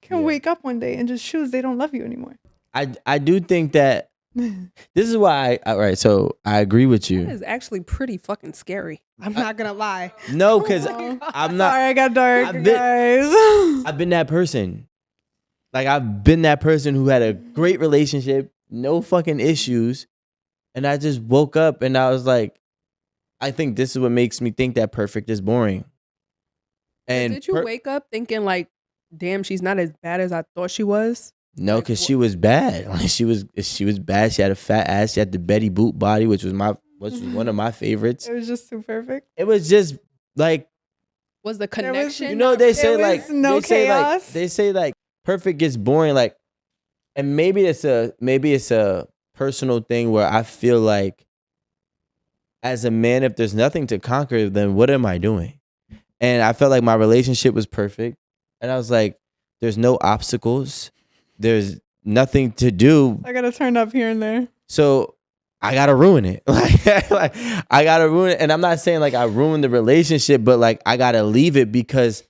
can wake up one day and just choose they don't love you anymore. I do think that this is why all right, so I agree with you. That is actually pretty fucking scary. I'm not gonna lie. No, because I'm not. Sorry, I got dark, guys. I've been that person. Like, I've been that person who had a great relationship, no fucking issues, and I just woke up and I was like, I think this is what makes me think that perfect is boring. And did you wake up thinking like, damn, she's not as bad as I thought she was? No, because she was bad. Like, she was bad. She had a fat ass. She had the Betty Boop body, which was one of my favorites. It was just too perfect. It was just like, was the connection? They say like no chaos. They say like perfect gets boring. Like, and maybe it's a personal thing where I feel like, as a man, if there's nothing to conquer, then what am I doing? And I felt like my relationship was perfect, and I was like, there's no obstacles. There's nothing to do. I gotta turn up here and there. So I gotta ruin it. like I gotta ruin it. And I'm not saying like I ruined the relationship, but like I gotta leave it because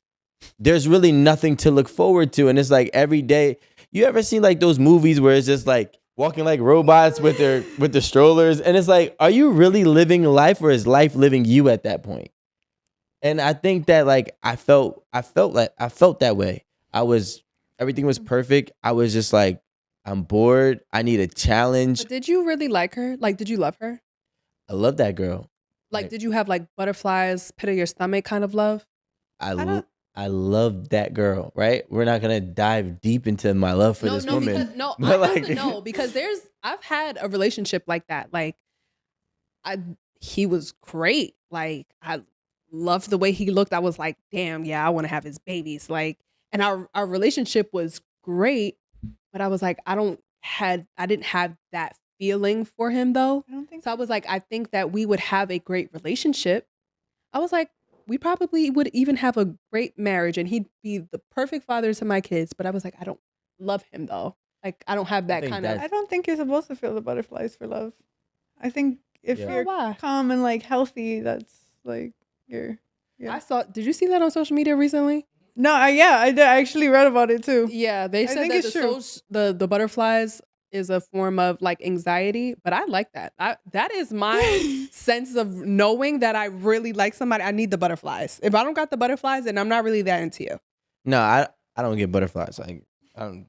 there's really nothing to look forward to. And it's like every day. You ever seen like those movies where it's just like walking like robots with their strollers? And it's like, are you really living life, or is life living you at that point? And I think that like I felt that way. Everything was perfect. I was just like, I'm bored. I need a challenge. But did you really like her? Like, did you love her? I love that girl. Like, did you have like butterflies, pit of your stomach kind of love? I love that girl, right? We're not gonna dive deep into my love for this woman. Because I've had a relationship like that. Like, he was great. Like, I loved the way he looked. I was like, damn, yeah, I want to have his babies. Like, and our relationship was great, but I was like, I didn't have that feeling for him though. I don't think so. I was like, I think that we would have a great relationship. I was like, we probably would even have a great marriage and he'd be the perfect father to my kids. But I was like, I don't love him though. Like, I don't have that kind of. I don't think you're supposed to feel the butterflies for love. I think if you're calm and like healthy, that's like you're. Yeah. Did you see that on social media recently? No, I did. I actually read about it too. Yeah, they said that the butterflies is a form of like anxiety, but I like that. That is my sense of knowing that I really like somebody. I need the butterflies. If I don't got the butterflies, then I'm not really that into you. No, I don't get butterflies. Like, I don't.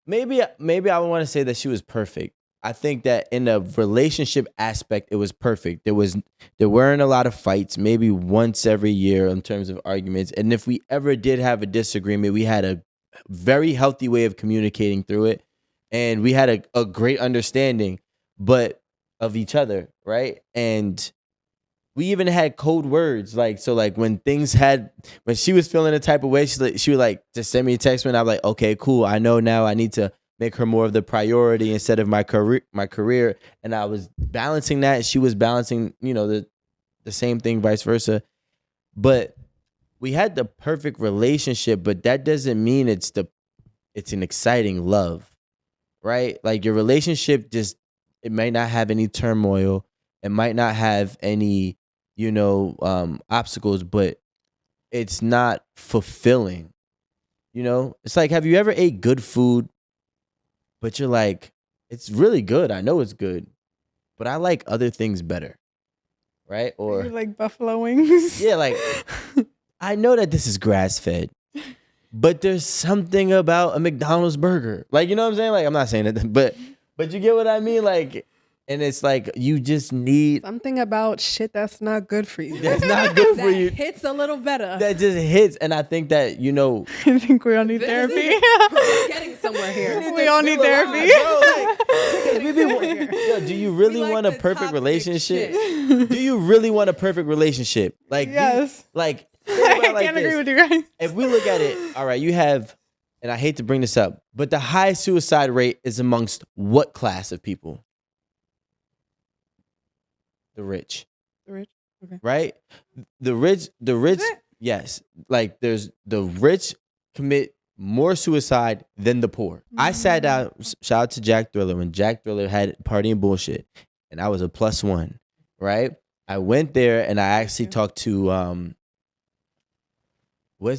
Maybe I would want to say that she was perfect. I think that in the relationship aspect, it was perfect. There weren't a lot of fights, maybe once every year in terms of arguments. And if we ever did have a disagreement, we had a very healthy way of communicating through it. And we had a great understanding, but of each other, right? And we even had code words, like, so like when she was feeling a type of way, she would like just send me a text when I'm like, okay, cool, I know now I need to make her more of the priority instead of my career. And I was balancing that, she was balancing, the same thing, vice versa. But we had the perfect relationship, but that doesn't mean it's an exciting love, right? Like your relationship it might not have any turmoil, it might not have any obstacles, but it's not fulfilling. It's like, have you ever ate good food, but you're like, it's really good, I know it's good, but I like other things better, right? You Or like buffalo wings? yeah, like I know that this is grass fed, but there's something about a McDonald's burger, like, you know what I'm saying? Like, I'm not saying that, but you get what I mean, like. And it's like, you just need something about shit that's not good for you. That's not good for you. Hits a little better. That just hits. And I think that, I think we all need therapy. We're getting somewhere here. We all need therapy. Do you really want a perfect relationship? Do you really want a perfect relationship? Like, yes. I can't agree with you guys. If we look at it, all right, you have, and I hate to bring this up, but the high suicide rate is amongst what class of people? The rich. The rich? Okay. Right? The rich, yes. Like, there's the rich commit more suicide than the poor. Mm-hmm. I sat down, shout out to Jack Thriller, when Jack Thriller had Party and Bullshit, and I was a +1, right? I went there and I actually talked to, it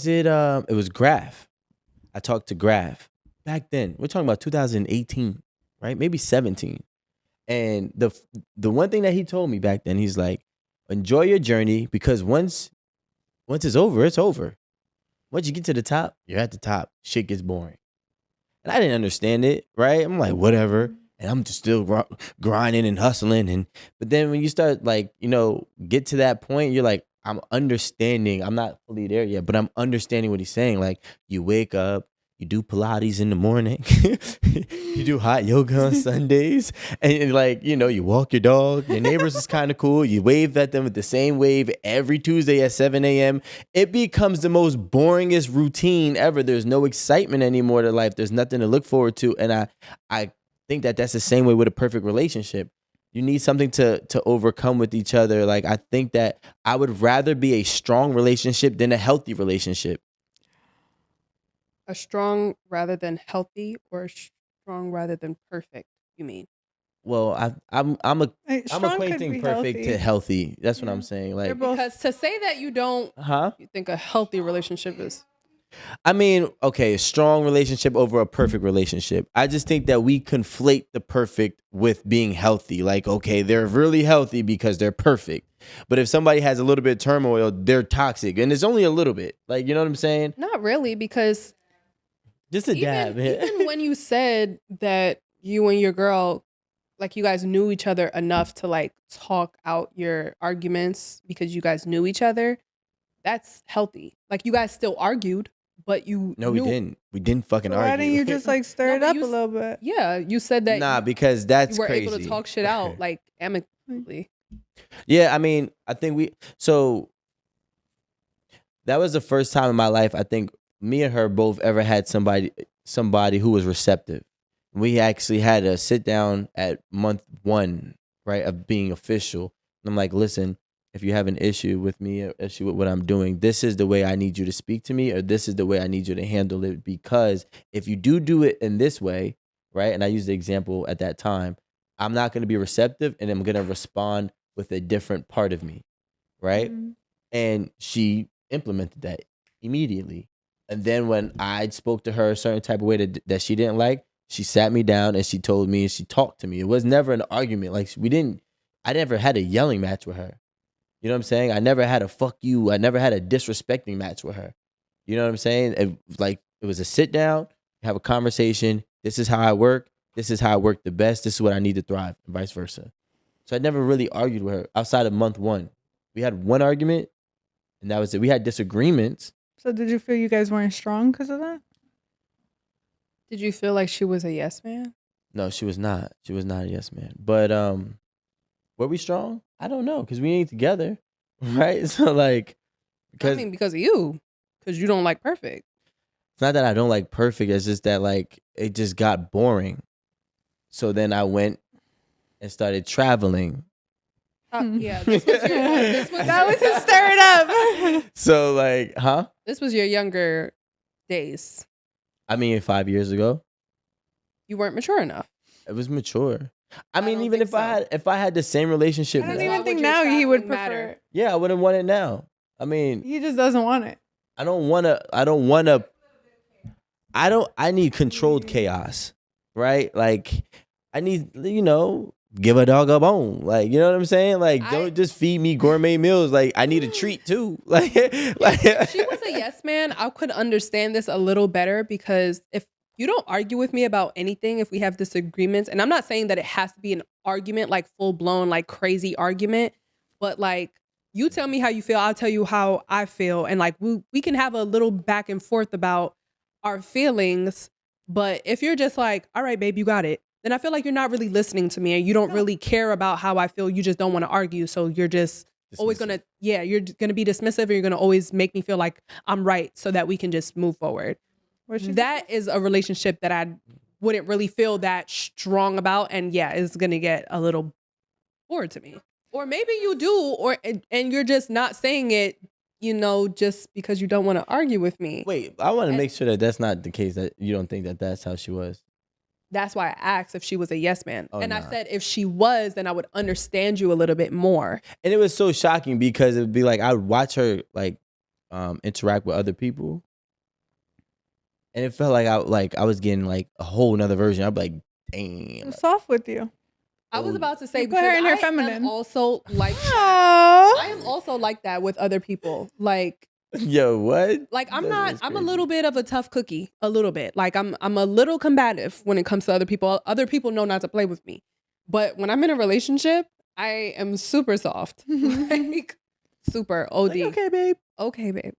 was Graf. I talked to Graf back then. We're talking about 2018, right? Maybe 17. And the one thing that he told me back then, he's like, enjoy your journey, because once it's over, it's over. Once you get to the top, you're at the top. Shit gets boring. And I didn't understand it, right? I'm like, whatever. And I'm just still grinding and hustling. But then when you start, like, get to that point, you're like, I'm understanding. I'm not fully there yet, but I'm understanding what he's saying. Like, you wake up, you do Pilates in the morning, you do hot yoga on Sundays, and like, you walk your dog, your neighbors is kind of cool, you wave at them with the same wave every Tuesday at 7 a.m. It becomes the most boringest routine ever. There's no excitement anymore to life. There's nothing to look forward to. And I think that that's the same way with a perfect relationship. You need something to overcome with each other. Like, I think that I would rather be a strong relationship than a healthy relationship. A strong rather than healthy, or a strong rather than perfect, you mean? Well, I'm equating perfect to healthy. That's what I'm saying. Like, because to say that you don't, you think a healthy relationship is. I mean, okay, a strong relationship over a perfect relationship. I just think that we conflate the perfect with being healthy. Like, okay, they're really healthy because they're perfect. But if somebody has a little bit of turmoil, they're toxic. And it's only a little bit. Like, you know what I'm saying? Not really, because just a dab. Even when you said that you and your girl, like, you guys knew each other enough to like talk out your arguments because you guys knew each other, that's healthy. Like, you guys still argued, but you No, we didn't. We didn't fucking argue. Why didn't you just like stir it up a little bit? Yeah, you said that. Nah, because that's you were crazy. able to talk shit out like amicably. Yeah, I mean, I think so that was the first time in my life, I think me and her both ever had somebody who was receptive. We actually had a sit down at month 1, right, of being official. And I'm like, listen, if you have an issue with me, or issue with what I'm doing, this is the way I need you to speak to me, or this is the way I need you to handle it. Because if you do it in this way, right, and I used the example at that time, I'm not going to be receptive, and I'm going to respond with a different part of me, right? Mm-hmm. And she implemented that immediately. And then when I spoke to her a certain type of way that she didn't like, She sat me down and she told me and she talked to me. It was never an argument. Like I never had a yelling match with her. You know what I'm saying? I never had a fuck you. I never had a disrespecting match with her. You know what I'm saying? It was a sit down, have a conversation. This is how I work. This is how I work the best. This is what I need to thrive, and vice versa. So I never really argued with her outside of month 1. We had one argument, and that was it. We had disagreements. So did you feel you guys weren't strong because of that? Did you feel like she was a yes man? No, she was not. She was not a yes man. But were we strong? I don't know, because we ain't together, right? So like, because of you, because you don't like perfect. It's not that I don't like perfect. It's just that like it just got boring. So then I went and started traveling. Yeah, that was his stir it up. So like, huh? This was your younger days. I mean, 5 years ago. You weren't mature enough. It was mature. I mean, even if I had the same relationship, I don't even think now he would prefer it. Yeah, I wouldn't want it now. I mean, he just doesn't want it. I need controlled chaos, right? Like, I need, give a dog a bone. Like, you know what I'm saying? Like, don't just feed me gourmet meals. Like, I need a treat too. Like, if she was a yes man, I could understand this a little better, because if you don't argue with me about anything, if we have disagreements, and I'm not saying that it has to be an argument, like full blown, like crazy argument, but like, you tell me how you feel, I'll tell you how I feel. And like, we can have a little back and forth about our feelings. But if you're just like, all right, babe, you got it, then I feel like you're not really listening to me, and you don't really care about how I feel. You just don't want to argue. So you're just always going to, you're going to be dismissive, and you're going to always make me feel like I'm right so that we can just move forward. That is a relationship that I wouldn't really feel that strong about. And yeah, it's going to get a little bored to me. Or maybe you do, and you're just not saying it, just because you don't want to argue with me. Wait, I want to make sure that that's not the case, that you don't think that that's how she was. That's why I asked if she was a yes man. I said if she was, then I would understand you a little bit more. And it was so shocking because it would be like, I would watch her like interact with other people. And it felt like I was getting like a whole nother version. I'd be like, damn. I'm soft with you. I was about to say, you put her in her feminine. Am also like that. I am also like that with other people. Like, yo, what? Like, I'm a little bit of a tough cookie. A little bit. Like, I'm a little combative when it comes to other people. Other people know not to play with me. But when I'm in a relationship, I am super soft. Like, super OD. Like, okay, babe. Okay, babe.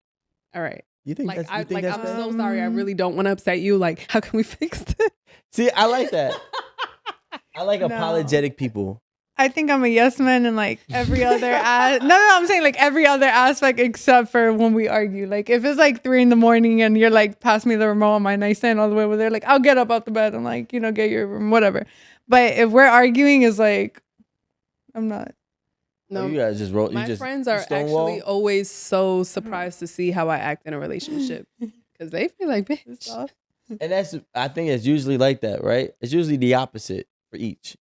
All right. You think like, that's I'm so sorry. I really don't want to upset you. Like, how can we fix this? See, I like that. I like apologetic people. I think I'm a yes man in like every other I'm saying like every other aspect except for when we argue. Like if it's like 3 a.m. and you're like, pass me the remote on my nightstand all the way over there, like I'll get up out the bed and like, get your room, whatever. But if we're arguing, is like, I'm not. No, you guys just roll. My friends are actually always so surprised to see how I act in a relationship, because they feel like, bitch. And I think it's usually like that, right? It's usually the opposite for each,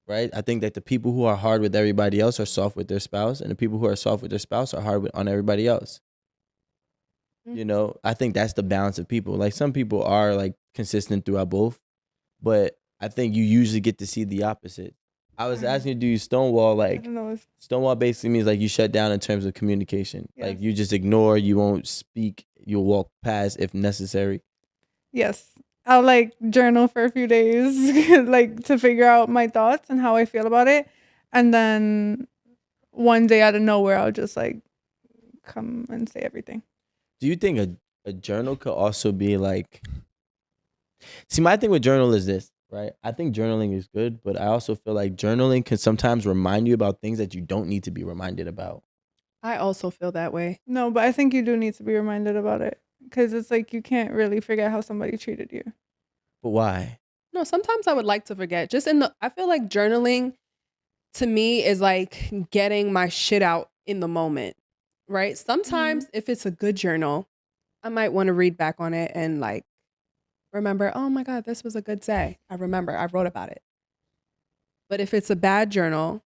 right? I think that the people who are hard with everybody else are soft with their spouse, and the people who are soft with their spouse are hard on everybody else. Mm-hmm. I think that's the balance of people. Like some people are like consistent throughout both, but I think you usually get to see the opposite. I was asking you, do you Stonewall? Like, Stonewall basically means like you shut down in terms of communication. Yes. Like you just ignore, you won't speak, you'll walk past if necessary. Yes. I'll like journal for a few days, like to figure out my thoughts and how I feel about it. And then one day out of nowhere, I'll just like come and say everything. Do you think a journal could also be like, see, my thing with journal is this. Right. I think journaling is good, but I also feel like journaling can sometimes remind you about things that you don't need to be reminded about. I also feel that way. No, but I think you do need to be reminded about it, because it's like you can't really forget how somebody treated you. But why? No, sometimes I would like to forget. I feel like journaling to me is like getting my shit out in the moment. Right. Sometimes if it's a good journal, I might want to read back on it and like remember, oh my God, this was a good day. I remember I wrote about it. But if it's a bad journal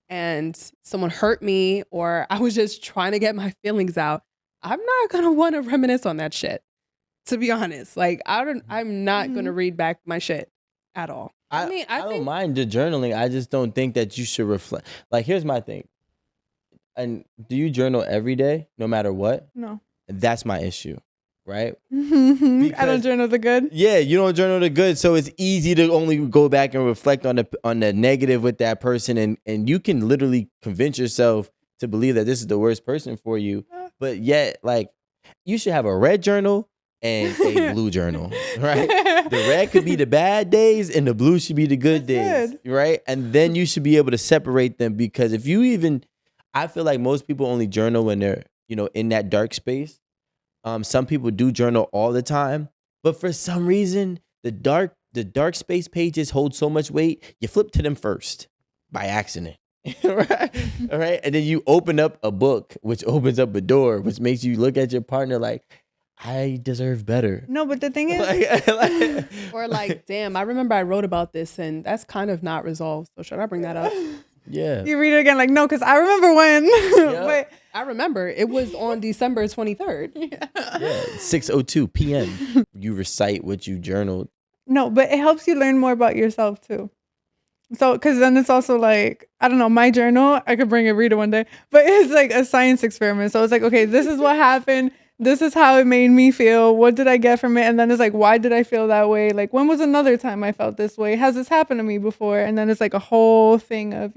and someone hurt me, or I was just trying to get my feelings out, I'm not going to want to reminisce on that shit. To be honest, like I'm not gonna read back my shit at all. I mean, I don't think mind the journaling. I just don't think that you should reflect. Like, here's my thing. And do you journal every day, no matter what? No. That's my issue, right? I don't journal the good. Yeah, you don't journal the good, so it's easy to only go back and reflect on the negative with that person, and you can literally convince yourself to believe that this is the worst person for you. But yet, like, you should have a red journal and a blue journal, right? The red could be the bad days and the blue should be the good days, right? And then you should be able to separate them, because if you even, I feel like most people only journal when they're, in that dark space. Some people do journal all the time, but for some reason, the dark space pages hold so much weight, you flip to them first by accident. Right? All right. And then you open up a book, which opens up a door, which makes you look at your partner like, I deserve better. No, but the thing is, or like, damn, I remember I wrote about this and that's kind of not resolved. So should I bring that up? Yeah. You read it again, like, no, because I remember when. Yep. But I remember it was on December 23rd. Yeah, 6:02 p.m. You recite what you journaled. No, but it helps you learn more about yourself too. So, because then it's also like, I don't know, my journal, I could bring it, read it one day, but it's like a science experiment. So it's like, okay, this is what happened. This is how it made me feel. What did I get from it? And then it's like, why did I feel that way? Like, when was another time I felt this way? Has this happened to me before? And then it's like a whole thing of,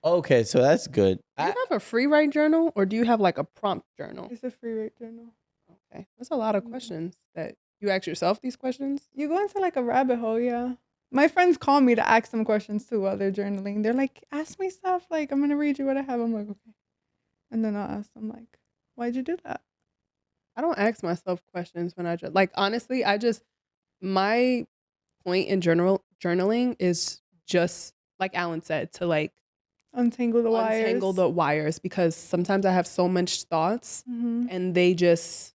Okay, so that's good. Do you have a free write journal or do you have like a prompt journal? It's a free write journal. Okay. That's a lot of questions that you ask yourself these questions. You go into like a rabbit hole, yeah. My friends call me to ask them questions too while they're journaling. They're like, ask me stuff. Like, I'm going to read you what I have. I'm like, okay. And then I'll ask them like, why'd you do that? I don't ask myself questions when like, honestly, my point in journaling is just like Alan said, to like untangle the wires, because sometimes I have so much thoughts and they just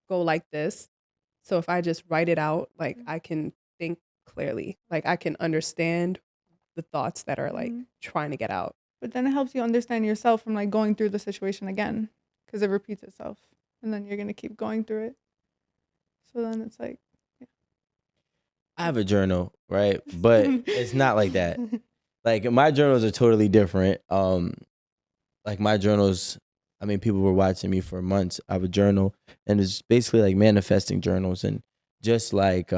go like this. So if I just write it out, like I can think clearly, like I can understand the thoughts that are like trying to get out. But then it helps you understand yourself from like going through the situation again, because it repeats itself and then you're going to keep going through it. So then it's like, yeah. I have a journal, right? But it's not like that. Like, my journals are totally different. Like, my journals, I mean, people were watching me for months. I have a journal, and it's basically like manifesting journals and just like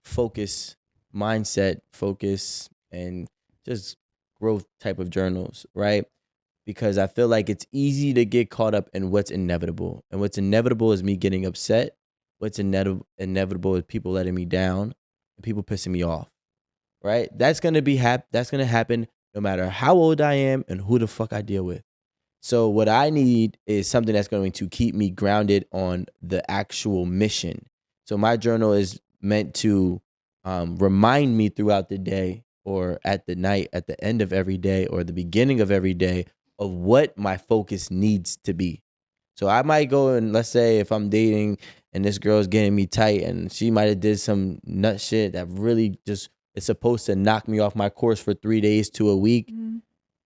focus, mindset focus, and just growth type of journals, right? Because I feel like it's easy to get caught up in what's inevitable. And what's inevitable is me getting upset. What's inevitable is people letting me down and people pissing me off. Right? That's gonna that's gonna happen no matter how old I am and who the fuck I deal with. So what I need is something that's going to keep me grounded on the actual mission. So my journal is meant to remind me throughout the day, or at the night, at the end of every day, or the beginning of every day, of what my focus needs to be. So I might go and, let's say if I'm dating and this girl's getting me tight and she might have did some nut shit that really just is supposed to knock me off my course for 3 days to a week.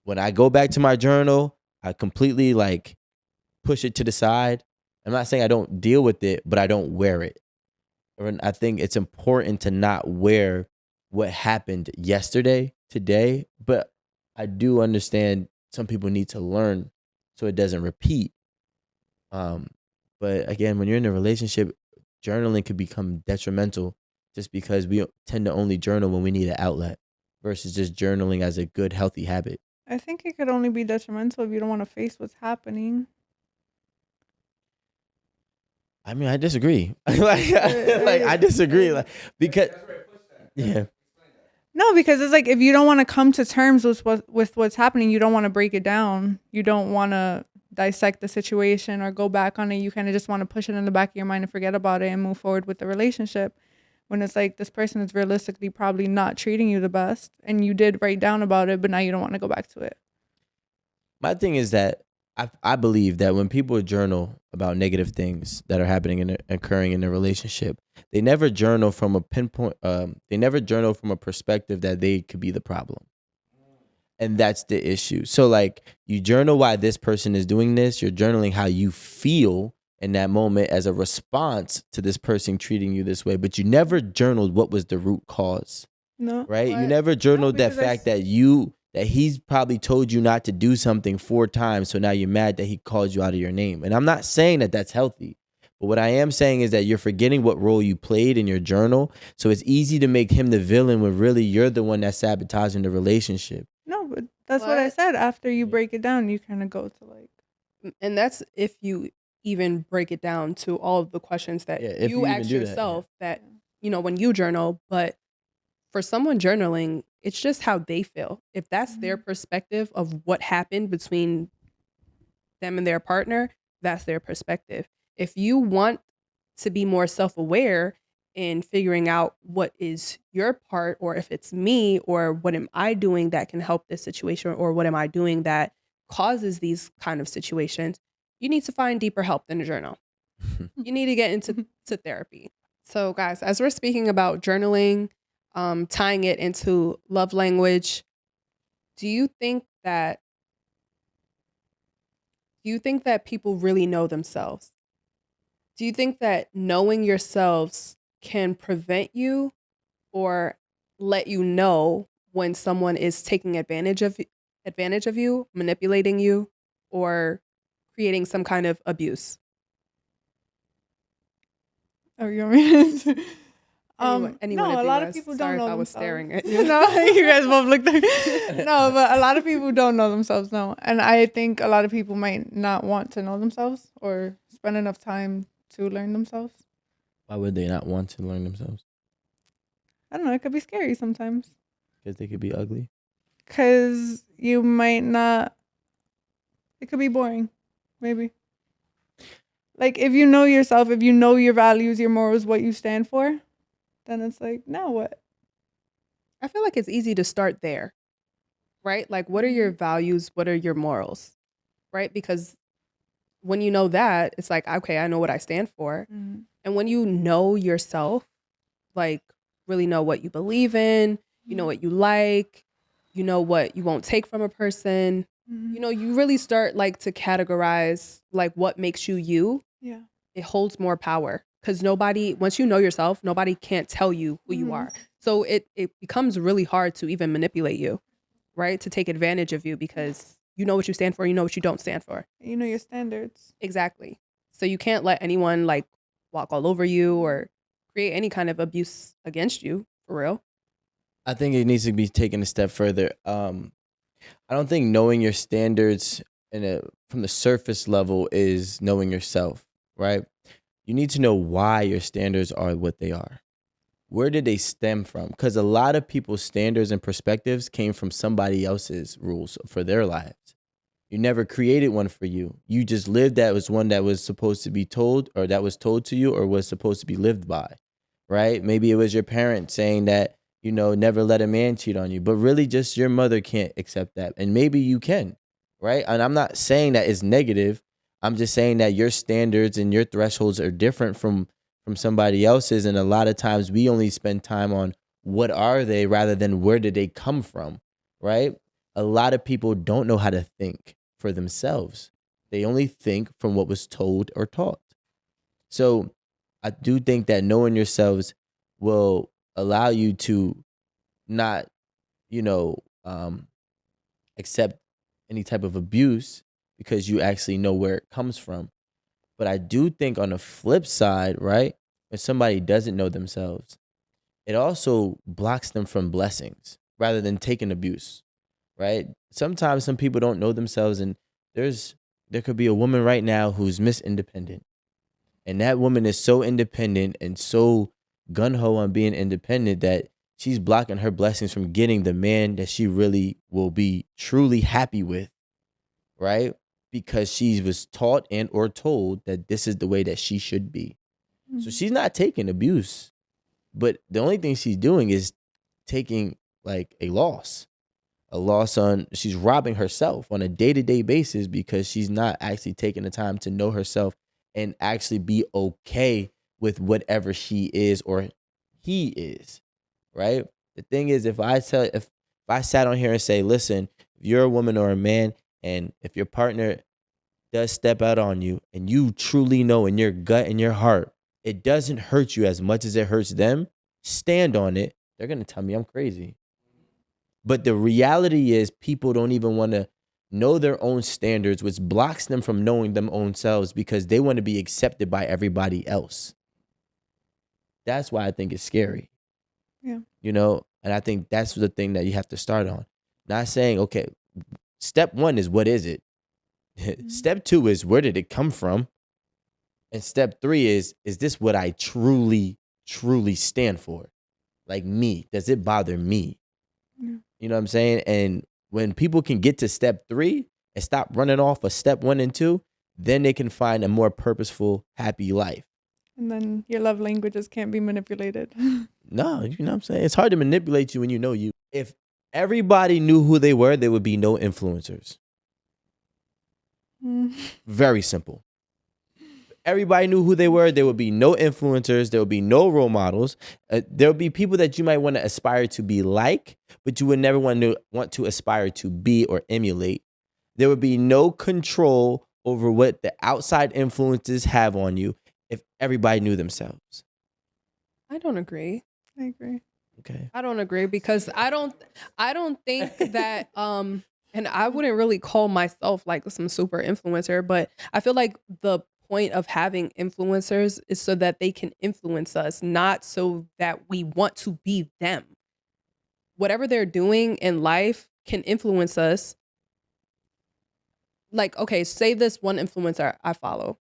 When I go back to my journal, I completely like push it to the side. I'm not saying I don't deal with it, but I don't wear it. And I think it's important to not wear what happened yesterday, today, but I do understand some people need to learn so it doesn't repeat. But again, when you're in a relationship, journaling could become detrimental just because we tend to only journal when we need an outlet versus just journaling as a good, healthy habit. I think it could only be detrimental if you don't want to face what's happening. I mean, I disagree. I disagree. Like, because, yeah. No, because it's like, if you don't want to come to terms with what's happening, you don't want to break it down. You don't want to dissect the situation or go back on it. You kind of just want to push it in the back of your mind and forget about it and move forward with the relationship. When it's like, this person is realistically probably not treating you the best and you did write down about it, but now you don't want to go back to it. My thing is that I believe that when people journal about negative things that are happening and occurring in a relationship, they never journal from a pinpoint. They never journal from a perspective that they could be the problem, and that's the issue. So, like, you journal why this person is doing this. You're journaling how you feel in that moment as a response to this person treating you this way, but you never journaled what was the root cause. No. Right? You What? never No, journaled that because I fact that he's probably told you not to do something 4 times, so now you're mad that he called you out of your name. And I'm not saying that that's healthy, but what I am saying is that you're forgetting what role you played in your journal. So it's easy to make him the villain when really you're the one that's sabotaging the relationship. No, but that's what I What? said. After you break it down, you kind of go to like, And that's if you even break it down to all of the questions that Yeah, if you you even ask do that, yourself that, when you journal. But for someone journaling, it's just how they feel. If that's their perspective of what happened between them and their partner, that's their perspective. If you want to be more self-aware in figuring out what is your part, or if it's me, or what am I doing that can help this situation, or what am I doing that causes these kind of situations, you need to find deeper help than a journal. You need to get into therapy. So guys, as we're speaking about journaling, tying it into love language, do you think that people really know themselves? Do you think that knowing yourselves can prevent you or let you know when someone is taking advantage of you, manipulating you, or creating some kind of abuse? oh, you want me to answer? Anyone, No, if a you lot of was. people Sorry don't know if I was themselves. staring at you. No, you guys both looked like no, but a lot of people don't know themselves. No, and I think a lot of people might not want to know themselves or spend enough time to learn themselves. Why would they not want to learn themselves? I don't know. It could be scary sometimes Because they could be ugly. because you might not. It could be boring, maybe. Like if you know yourself, if you know your values, your morals, what you stand for, then it's like, now what? I feel like it's easy to start there, right? Like, what are your values? What are your morals, right? Because when you know that, it's like, okay, I know what I stand for. Mm-hmm. And when you know yourself, like, really know what you believe in, you know what you like, you know what you won't take from a person, you really start like to categorize like what makes you you. Yeah. It holds more power because once you know yourself, nobody can't tell you who you are. So it becomes really hard to even manipulate you, right? To take advantage of you because you know what you stand for, you know what you don't stand for. You know your standards. Exactly. So you can't let anyone like walk all over you or create any kind of abuse against you, for real. I think it needs to be taken a step further. I don't think knowing your standards from the surface level is knowing yourself, right? You need to know why your standards are what they are. Where did they stem from? Because a lot of people's standards and perspectives came from somebody else's rules for their lives. You never created one for you. You just lived that was one that was supposed to be told, or that was told to you, or was supposed to be lived by, right? Maybe it was your parents saying that, never let a man cheat on you, but really just your mother can't accept that. And maybe you can, right? And I'm not saying that it's negative. I'm just saying that your standards and your thresholds are different from somebody else's. And a lot of times we only spend time on what are they rather than where did they come from, right? A lot of people don't know how to think for themselves. They only think from what was told or taught. So I do think that knowing yourselves will allow you to not, accept any type of abuse because you actually know where it comes from. But I do think on the flip side, right, when somebody doesn't know themselves, it also blocks them from blessings rather than taking abuse, right? Sometimes some people don't know themselves, and there could be a woman right now who's Miss Independent, and that woman is so independent and so gun ho on being independent that she's blocking her blessings from getting the man that she really will be truly happy with, right? Because she was taught and or told that this is the way that she should be. So she's not taking abuse, but the only thing she's doing is taking like a loss on, she's robbing herself on a day-to-day basis because she's not actually taking the time to know herself and actually be okay with whatever she is or he is, right? The thing is, if I sat on here and say, listen, if you're a woman or a man, and if your partner does step out on you and you truly know in your gut and your heart it doesn't hurt you as much as it hurts them, stand on it. They're going to tell me I'm crazy. But the reality is people don't even want to know their own standards, which blocks them from knowing them own selves because they want to be accepted by everybody else. That's why I think it's scary. Yeah. You know, and I think that's the thing that you have to start on. Not saying, okay, step 1 is what is it? Step 2 is where did it come from? And step 3 is this what I truly, truly stand for? Like me, does it bother me? Yeah. You know what I'm saying? And when people can get to step 3 and stop running off of step 1 and 2, then they can find a more purposeful, happy life. And then your love languages can't be manipulated. No, you know what I'm saying? It's hard to manipulate you when you know you. If everybody knew who they were, there would be no influencers. Very simple. Everybody knew who they were. There would be no influencers. There would be no role models. There would be people that you might want to aspire to be like, but you would never want to aspire to be or emulate. There would be no control over what the outside influences have on you if everybody knew themselves. I don't agree. I agree. Okay. I don't agree because I don't think that and I wouldn't really call myself like some super influencer, but I feel like the point of having influencers is so that they can influence us, not so that we want to be them. Whatever they're doing in life can influence us. Like, okay, say this one influencer I follow.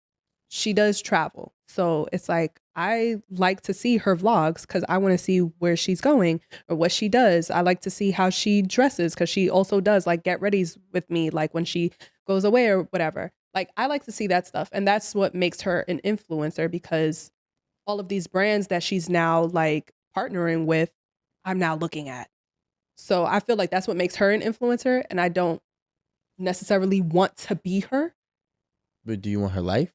She does travel. So it's like, I like to see her vlogs because I want to see where she's going or what she does. I like to see how she dresses because she also does like get readies with me, like when she goes away or whatever. Like, I like to see that stuff. And that's what makes her an influencer because all of these brands that she's now like partnering with, I'm now looking at. So I feel like that's what makes her an influencer. And I don't necessarily want to be her. But do you want her life?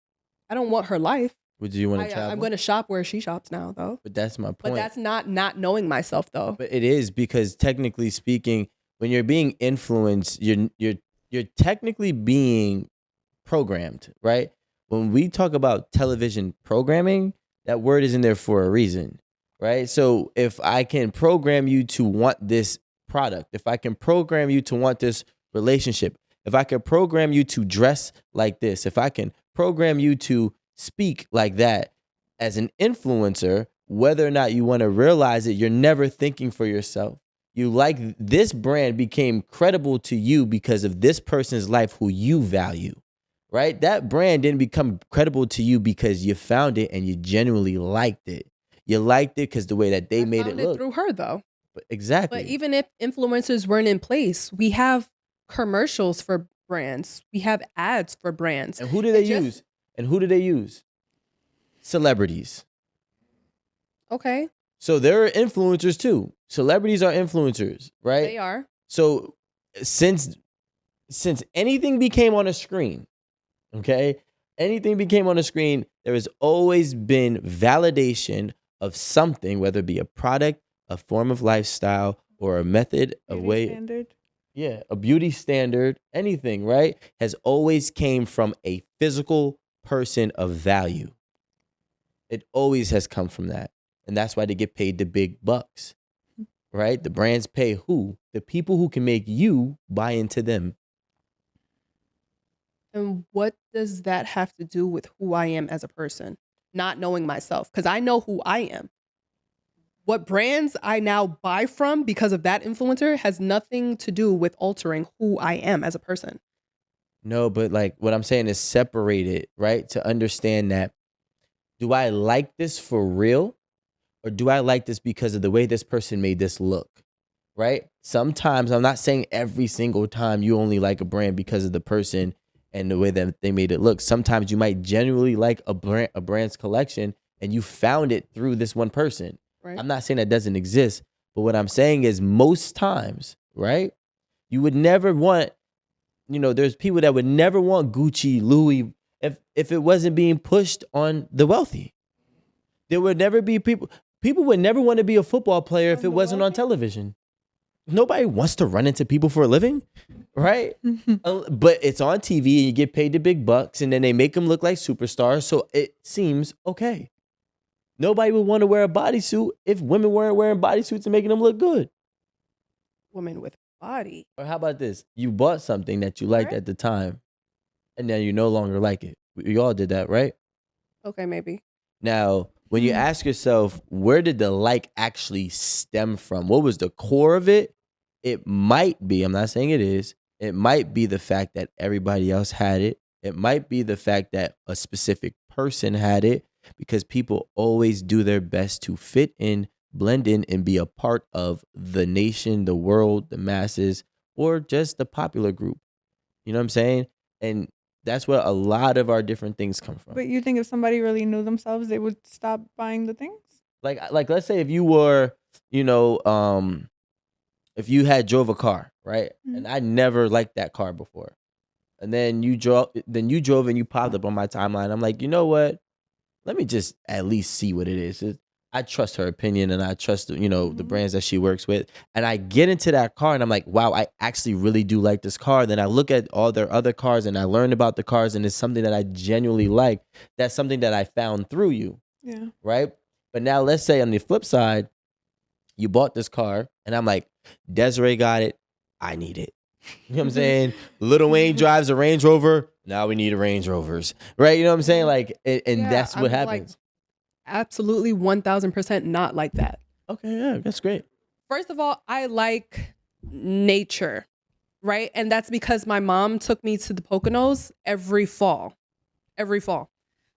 I don't want her life. Would you want to travel? I'm going to shop where she shops now, though. But that's my point. But that's not knowing myself, though. But it is because technically speaking, when you're being influenced, you're technically being programmed, right? When we talk about television programming, that word is in there for a reason, right? So if I can program you to want this product, if I can program you to want this relationship, if I can program you to dress like this, if I can program you to speak like that, as an influencer, whether or not you want to realize it, you're never thinking for yourself. You like this brand became credible to you because of this person's life who you value, right? That brand didn't become credible to you because you found it and you genuinely liked it. You liked it because the way that they made it look. Through her, though. Exactly. But even if influencers weren't in place, we have commercials for brands. We have ads for brands. And who do they use? And who do they use? Celebrities. Okay. So there are influencers too. Celebrities are influencers, right? They are. So since anything became on a screen, okay? Anything became on a screen, there has always been validation of something, whether it be a product, a form of lifestyle, or a method, a way. Standard. Yeah, a beauty standard, anything, right? Has always came from a physical person of value. It always has come from that. And that's why they get paid the big bucks, right? The brands pay who? The people who can make you buy into them. And what does that have to do with who I am as a person? Not knowing myself, because I know who I am. What brands I now buy from because of that influencer has nothing to do with altering who I am as a person. No, but like what I'm saying is separate it, right? To understand that, do I like this for real? Or do I like this because of the way this person made this look, right? Sometimes, I'm not saying every single time you only like a brand because of the person and the way that they made it look. Sometimes you might genuinely like a brand's collection and you found it through this one person. Right. I'm not saying that doesn't exist, but what I'm saying is most times, right? You would never want, there's people that would never want Gucci, Louis, if it wasn't being pushed on the wealthy. There would never be people would never want to be a football player if it wasn't on television. Nobody wants to run into people for a living, right? But it's on TV and you get paid the big bucks and then they make them look like superstars. So it seems okay. Nobody would want to wear a bodysuit if women weren't wearing bodysuits and making them look good. Women with body. Or how about this? You bought something that you liked Right. at the time and now you no longer like it. We all did that, right? Okay, maybe. Now, when you ask yourself, where did the like actually stem from? What was the core of it? It might be, I'm not saying it is, it might be the fact that everybody else had it. It might be the fact that a specific person had it, because people always do their best to fit in, blend in, and be a part of the nation, the world, the masses, or just the popular group. You know what I'm saying? And that's where a lot of our different things come from. But you think if somebody really knew themselves, they would stop buying the things? Like let's say if you were, if you had drove a car, right? And I never liked that car before. And then you drove and you popped up on my timeline. I'm like, you know what? Let me just at least see what it is. I trust her opinion and I trust, the brands that she works with. And I get into that car and I'm like, wow, I actually really do like this car. Then I look at all their other cars and I learn about the cars and it's something that I genuinely like. That's something that I found through you. Yeah. Right? But now let's say on the flip side, you bought this car and I'm like, Deseriee got it. I need it. You know what I'm saying? Lil Wayne drives a Range Rover. Now we need a Range Rovers. Right? You know what I'm saying? Like, and that's what happens. Like, absolutely 1000% not like that. Okay, yeah, that's great. First of all, I like nature, right? And that's because my mom took me to the Poconos every fall.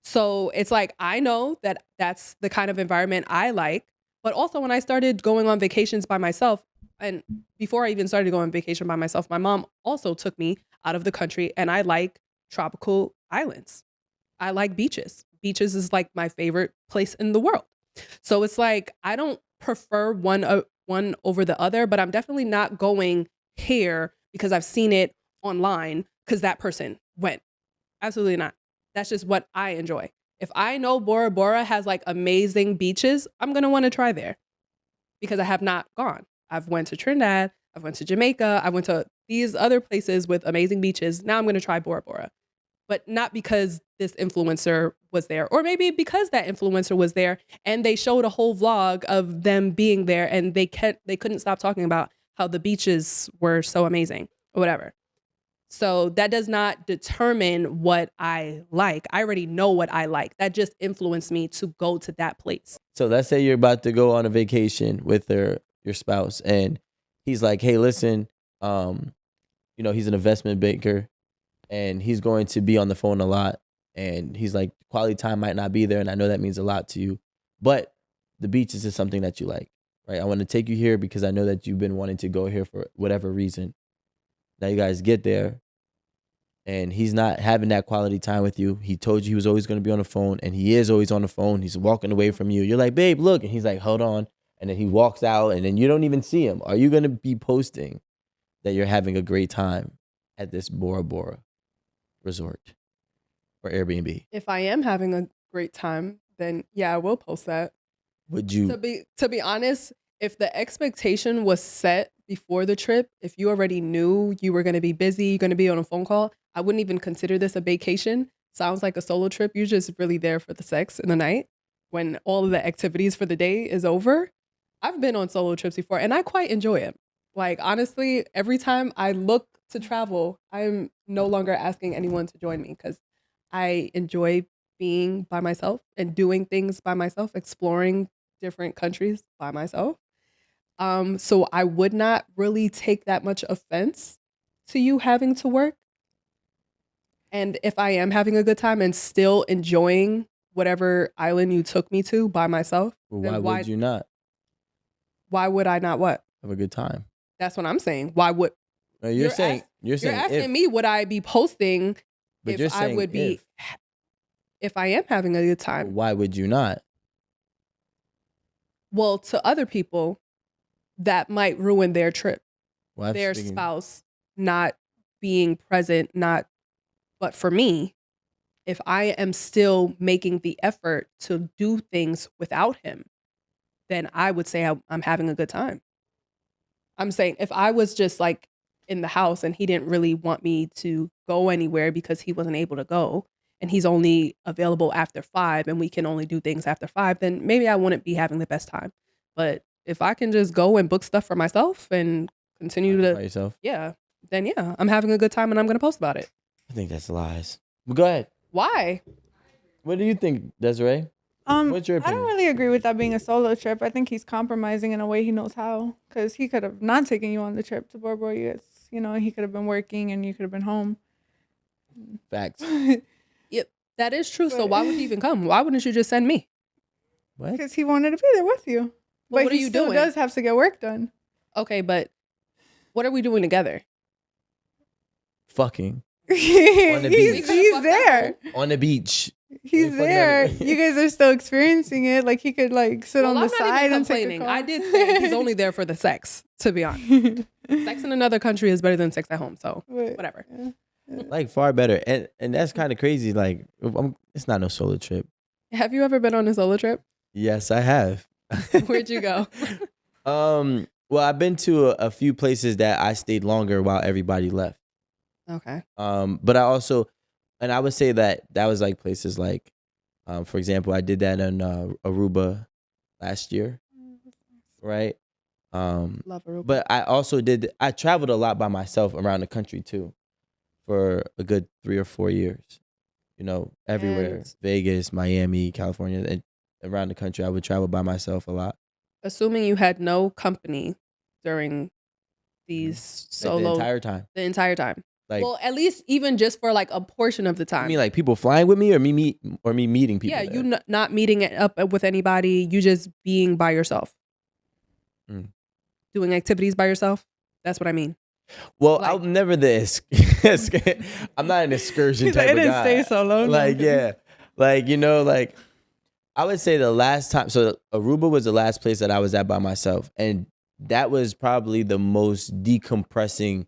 So it's like, I know that that's the kind of environment I like. But also when I started going on vacations by myself, and before I even started going on vacation by myself, my mom also took me out of the country, and I like tropical islands. I like beaches. Beaches is like my favorite place in the world. So it's like, I don't prefer one over the other, but I'm definitely not going here because I've seen it online because that person went. Absolutely not. That's just what I enjoy. If I know Bora Bora has like amazing beaches, I'm going to want to try there because I have not gone. I've went to Trinidad, I've went to Jamaica, I went to these other places with amazing beaches. Now I'm going to try Bora Bora. But not because this influencer was there, or maybe because that influencer was there and they showed a whole vlog of them being there and they couldn't stop talking about how the beaches were so amazing or whatever. So that does not determine what I like. I already know what I like. That just influenced me to go to that place. So let's say you're about to go on a vacation with your spouse and he's like, hey, listen, he's an investment banker and he's going to be on the phone a lot. And he's like, quality time might not be there. And I know that means a lot to you, but the beaches is something that you like, right? I want to take you here because I know that you've been wanting to go here for whatever reason. Now you guys get there and he's not having that quality time with you. He told you he was always going to be on the phone and he is always on the phone. He's walking away from you. You're like, babe, look. And he's like, hold on. And then he walks out and then you don't even see him. Are you going to be posting that you're having a great time at this Bora Bora resort or Airbnb? If I am having a great time, then yeah, I will post that. Would you? To be honest, if the expectation was set before the trip, if you already knew you were going to be busy, you're going to be on a phone call, I wouldn't even consider this a vacation. Sounds like a solo trip. You're just really there for the sex in the night when all of the activities for the day is over. I've been on solo trips before and I quite enjoy it. Like, honestly, every time I look to travel, I'm no longer asking anyone to join me because I enjoy being by myself and doing things by myself, exploring different countries by myself. So I would not really take that much offense to you having to work. And if I am having a good time and still enjoying whatever island you took me to by myself, well, why would you not? Why would I not what? Have a good time. That's what I'm saying. Why would you're saying asking me would I be posting but if I would be if I am having a good time? Why would you not? Well, to other people, that might ruin their trip. Their spouse not being present, but for me, if I am still making the effort to do things without him, then I would say I'm having a good time. I'm saying if I was just like in the house and he didn't really want me to go anywhere because he wasn't able to go and he's only available after 5 and we can only do things after 5, then maybe I wouldn't be having the best time. But if I can just go and book stuff for myself and continue By to, yourself. yeah, then yeah, I'm having a good time and I'm going to post about it. I think that's lies. But go ahead. Why? What do you think, Desiree? What's your I opinion? don't really agree with that being a solo trip. I think he's compromising in a way he knows how, because he could have not taken you on the trip to Bora Bora. You know, he could have been working and you could have been home. Facts. Yep, that is true. So why would he even come? Why wouldn't you just send me? What? Because he wanted to be there with you. Well, But what are he you still doing? does have to get work done. Okay, but what are we doing together? Fucking. he's beach. there. On the beach. He's fucking there. on the- You guys are still experiencing it. Like he could like sit on the I'm not side even and take a complaining. call. I did say he's only there for the sex, to be honest. Sex in another country is better than sex at home, so But, whatever. yeah. Like far better. And that's kind of crazy. Like it's not no solo trip. Have you ever been on a solo trip? Yes, I have. Where'd you go? Well, I've been to a few places that I stayed longer while everybody left. Okay. But I also, and I would say that was like places like, for example, I did that in Aruba last year, right? Love Aruba. But I traveled a lot by myself around the country too, for a good 3 or 4 years. You know, everywhere, And- Vegas, Miami, California, and around the country, I would travel by myself a lot. Assuming you had no company during these Like solo the entire time. Like, well, at least even just for like a portion of the time. I mean, like people flying with me, or me meeting people. Yeah, there? you not meeting it up with anybody. You just being by yourself, doing activities by yourself. That's what I mean. Well, Like- I'm never I'm not an excursion He's type like, it of didn't guy. stay so long. Like, yeah, like you know, like I would say the last time. So Aruba was the last place that I was at by myself, and that was probably the most decompressing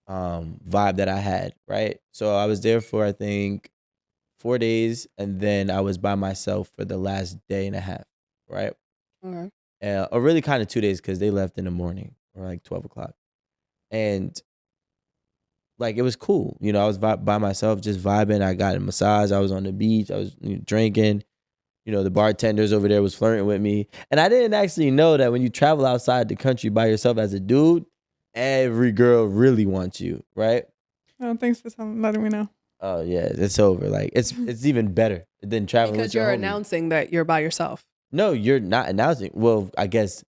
vibe that I had. Right. So I was there for I think 4 days, and then I was by myself for the last day and a half. Right. Okay. Or really kind of 2 days because they left in the morning or like 12 o'clock. And like it was cool, you know. I was by myself, just vibing. I got a massage. I was on the beach. I was drinking. You know, the bartenders over there was flirting with me, and I didn't actually know that when you travel outside the country by yourself as a dude, every girl really wants you, right? Oh, thanks for letting me know. Oh yeah, it's over. Like it's even better than traveling Because with your you're homies. announcing that you're by yourself. No, you're not announcing. Well, I guess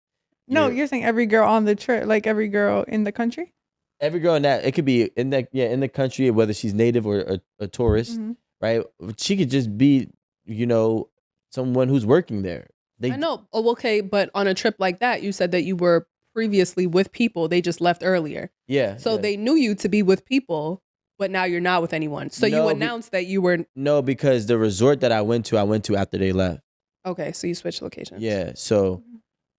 No, you're saying every girl on the trip, like every girl in the country. every girl in that, it could be in the country, whether she's native or a tourist, right? She could just be, you know, someone who's working there. I know. Oh, okay, but on a trip like that, you said that you were previously with people. They just left earlier. Yeah. So yeah. they knew you to be with people, but now you're not with anyone. So you announced that you were. No, because the resort that I went to after they left. Okay, so you switched locations. Yeah. So,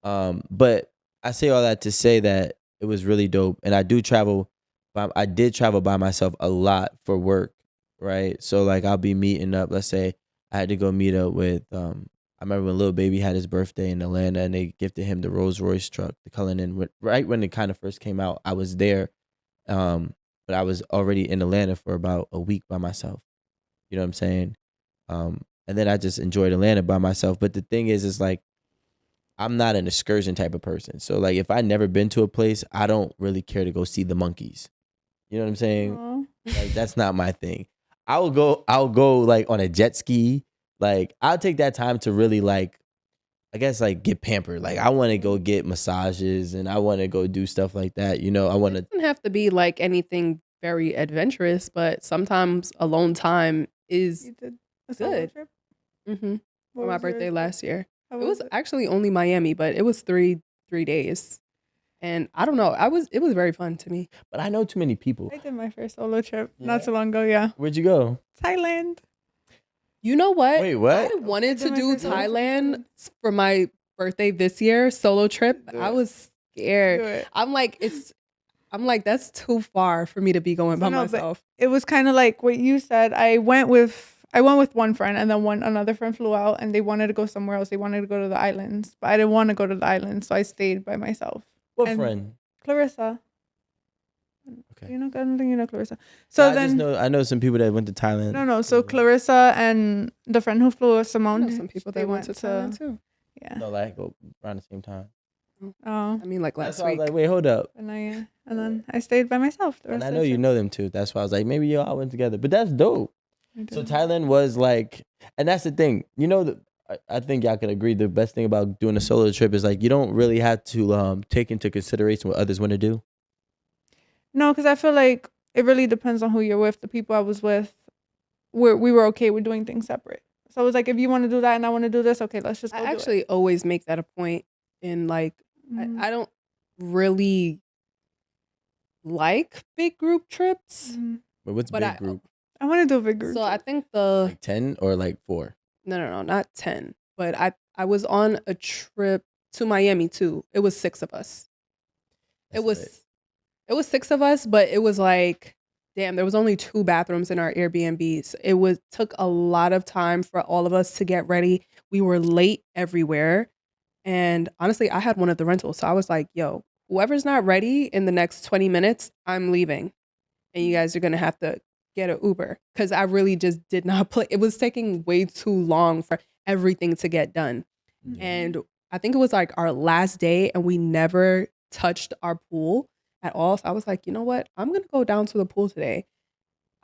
but I say all that to say that it was really dope, and I did travel by myself a lot for work, right? So like I'll be meeting up. Let's say I had to go meet up with. I remember when Lil Baby had his birthday in Atlanta, and they gifted him the Rolls Royce truck, the Cullinan. Right when it kind of first came out, I was there, but I was already in Atlanta for about a week by myself. You know what I'm saying? And then I just enjoyed Atlanta by myself. But the thing is like, I'm not an excursion type of person. So like, if I never been to a place, I don't really care to go see the monkeys. You know what I'm saying? Aww. Like that's not my thing. I'll go like on a jet ski. Like I'll take that time to really like, I guess like get pampered. Like I want to go get massages and I want to go do stuff like that. You know, I want to. It doesn't have to be like anything very adventurous, but sometimes alone time is You did a solo good. trip? For What my was your birthday trip? last year. How It was it? actually only Miami, but it was three days. And I don't know. It was very fun to me. But I know too many people. I did my first solo trip Yeah. not so long ago. Yeah, Where'd you go? Thailand. You know what? Wait, what? I wanted I to did my do first solo trip in Thailand for my birthday this year, solo trip. Do I it. was Do scared. it. I'm like, that's too far for me to be going by No, but myself. it was kind of like what you said. I went with one friend, and then another friend flew out, and they wanted to go somewhere else. They wanted to go to the islands, but I didn't want to go to the islands, so I stayed by myself. What And friend? Clarissa. Okay. You know, I don't think you know Clarissa. So I just know, I know some people that went to Thailand. No. So Clarissa and the friend who flew with I Simone. know some people that went to Thailand too. Yeah. No, like around the same time. Oh. I mean, like That's last why I week. was like, wait, hold up. And then I stayed by myself. And I know you know them too. That's why I was like, maybe y'all went together. But that's dope. So Thailand was like, and that's the thing. You know, I think y'all can agree. The best thing about doing a solo trip is like you don't really have to take into consideration what others want to do. No, because I feel like it really depends on who you're with. The people I was with, we were okay with doing things separate. So it was like, if you want to do that and I want to do this, okay, let's just go I do actually it. always make that a point in like, I don't really like big group trips. But what's big group? I want to do a big group. So I think like 10 or like 4? No, not 10. But I was on a trip to Miami too. It was 6 of us. It was 6 of us, but it was like, damn, there was only 2 bathrooms in our Airbnbs. It took a lot of time for all of us to get ready. We were late everywhere. And honestly, I had one of the rentals. So I was like, yo, whoever's not ready in the next 20 minutes, I'm leaving. And you guys are going to have to get an Uber. Because I really just did not play. It was taking way too long for everything to get done. And I think it was like our last day and we never touched our pool at all. So I was like, you know what? I'm going to go down to the pool today.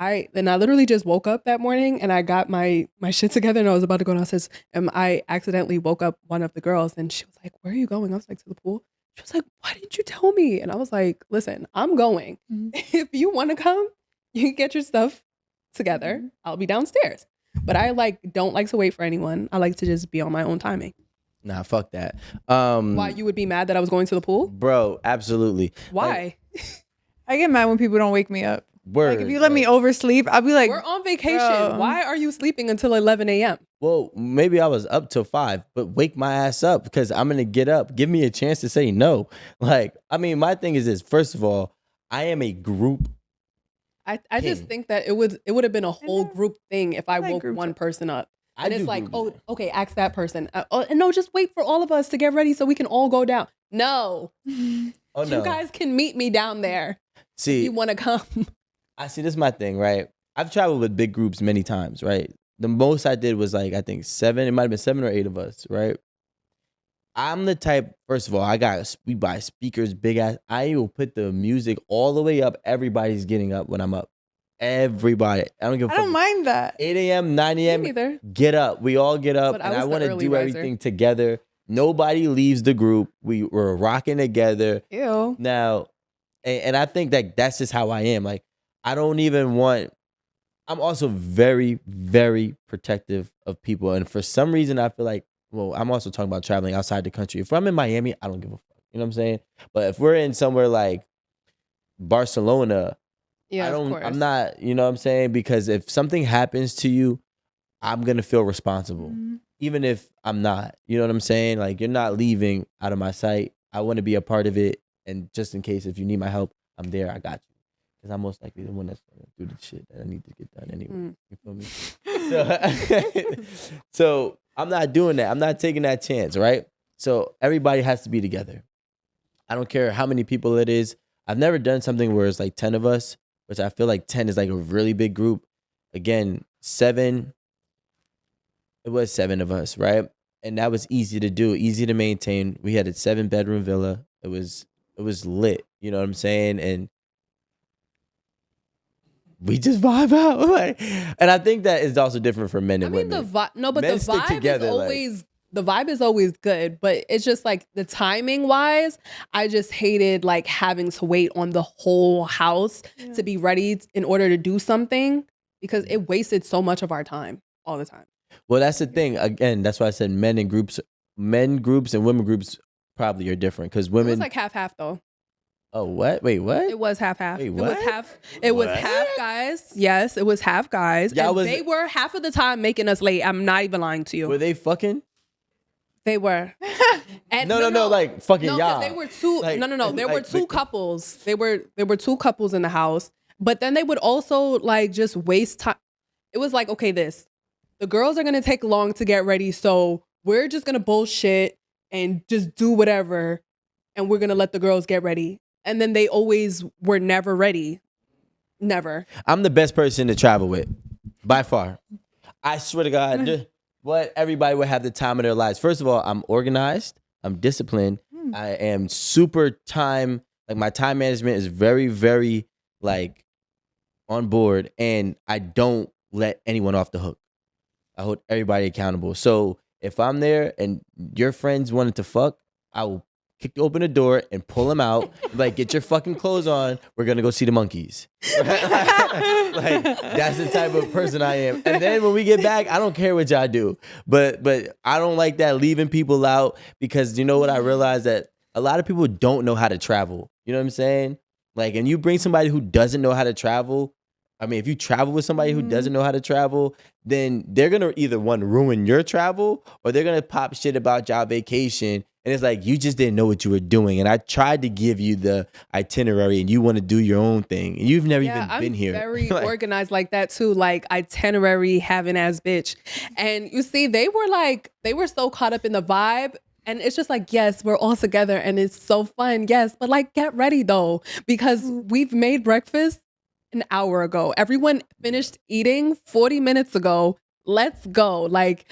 I literally just woke up that morning and I got my shit together and I was about to go downstairs and I accidentally woke up one of the girls and she was like, where are you going? I was like, to the pool. She was like, why didn't you tell me? And I was like, listen, I'm going. If you want to come, you can get your stuff together. I'll be downstairs. But I don't like to wait for anyone. I like to just be on my own timing. Nah, fuck that. Why you would be mad that I was going to the pool? Bro, absolutely. Why? I get mad when people don't wake me up. Word, like if you let me oversleep, I'll be like, we're on vacation. Bro. Why are you sleeping until 11 a.m.? Well, maybe I was up till 5, but wake my ass up because I'm gonna get up. Give me a chance to say no. Like, I mean, my thing is this. First of all, I am a group. I just think that it would have been a whole group thing if I woke one person up. And it's like, oh, okay, ask that person. And no, just wait for all of us to get ready so we can all go down. No. Oh, no. You guys can meet me down there. See, if you want to come. I see, this is my thing, right? I've traveled with big groups many times, right? The most I did was like, I think 7. It might have been 7 or 8 of us, right? I'm the type, first of all, we buy speakers, big ass. I will put the music all the way up. Everybody's getting up when I'm up. Everybody. I don't give a fuck. I don't mind that. 8 a.m., 9 a.m. Me neither. Get up. We all get up. But and I want to do riser. everything together. Nobody leaves the group. We're rocking together. Ew. Now, and I think that that's just how I am. Like, I don't even want, I'm also very, very protective of people. And for some reason, I feel like, well, I'm also talking about traveling outside the country. If I'm in Miami, I don't give a fuck. You know what I'm saying? But if we're in somewhere like Barcelona, yeah, I'm not, you know what I'm saying? Because if something happens to you, I'm going to feel responsible. Even if I'm not, you know what I'm saying? Like, you're not leaving out of my sight. I want to be a part of it. And just in case, if you need my help, I'm there. I got you. Because I'm most likely the one that's going to do the shit that I need to get done anyway. You feel me? So I'm not doing that. I'm not taking that chance, right? So everybody has to be together. I don't care how many people it is. I've never done something where it's like 10 of us, which I feel like 10 is like a really big group. Again, 7, it was 7 of us, right? And that was easy to do, easy to maintain. We had a 7-bedroom villa. It was lit, you know what I'm saying? And we just vibe out. Like, and I think that is also different for men and women. The vibe is always good, but it's just like the timing wise, I just hated like having to wait on the whole house to be ready in order to do something because it wasted so much of our time all the time. Well, that's the thing. Again, that's why I said men groups and women groups probably are different because women. It was like half though. Oh, what? Wait, what? It was half. Wait, what? It was half guys. Yes, it was half guys. Yeah, and they were half of the time making us late. I'm not even lying to you. Were they fucking? They were. And no, like fucking y'all. They were two. Like, No. There were 2 couples. There were 2 couples in the house. But then they would also like just waste time. It was like, okay, the girls are gonna take long to get ready, so we're just gonna bullshit and just do whatever, and we're gonna let the girls get ready. and then they always were never ready. Never. I'm the best person to travel with, by far. I swear to God, what everybody would have the time of their lives. First of all, I'm organized. I'm disciplined. I am super time. Like my time management is very, very like on board, and I don't let anyone off the hook. I hold everybody accountable. So if I'm there and your friends wanted to fuck, I will kick open the door and pull them out. Like, get your fucking clothes on. We're gonna go see the monkeys. Like, that's the type of person I am. And then when we get back, I don't care what y'all do. But I don't like that leaving people out, because you know what? I realized that a lot of people don't know how to travel. You know what I'm saying? Like, and you bring somebody who doesn't know how to travel. I mean, if you travel with somebody who doesn't know how to travel, then they're gonna either ruin your travel, or they're gonna pop shit about y'all vacation. And it's like, you just didn't know what you were doing. And I tried to give you the itinerary and you want to do your own thing. And you've never even been here. I'm very organized like that too. Like itinerary having ass bitch. And you see, they were so caught up in the vibe. And it's just like, yes, we're all together and it's so fun. Yes. But like, get ready though, because we've made breakfast an hour ago. Everyone finished eating 40 minutes ago. Let's go. Like,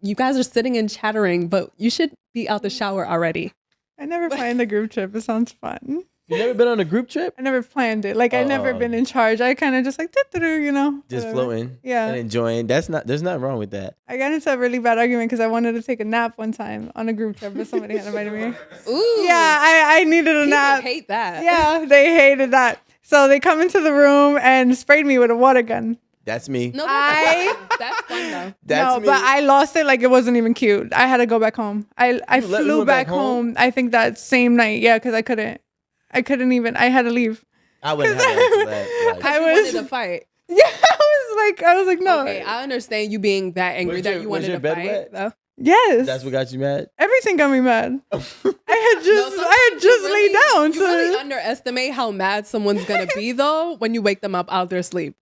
you guys are sitting and chattering, but you should be out the shower already. I never planned the group trip. It sounds fun. You never been on a group trip? I never planned it. Like, I never been in charge. I kind of just like, you know. Just whatever. floating. Yeah. And enjoying. There's nothing wrong with that. I got into a really bad argument because I wanted to take a nap one time on a group trip, but somebody had invited me. Ooh. Yeah, I needed a People nap. hate that. Yeah, they hated that. So they come into the room and sprayed me with a water gun. That's me. No, that's fun though. That's me. But I lost it like it wasn't even cute. I had to go back home. I flew back home. I think that same night. Yeah, because I couldn't even. I had to leave. I wouldn't have that. Like, I wanted to fight. Yeah, I was like, no. Okay, I understand you being that angry that you wanted to fight. Though. Yes. That's what got you mad? Everything got me mad. I had just laid down. You really underestimate how mad someone's gonna be though when you wake them up out of their sleep.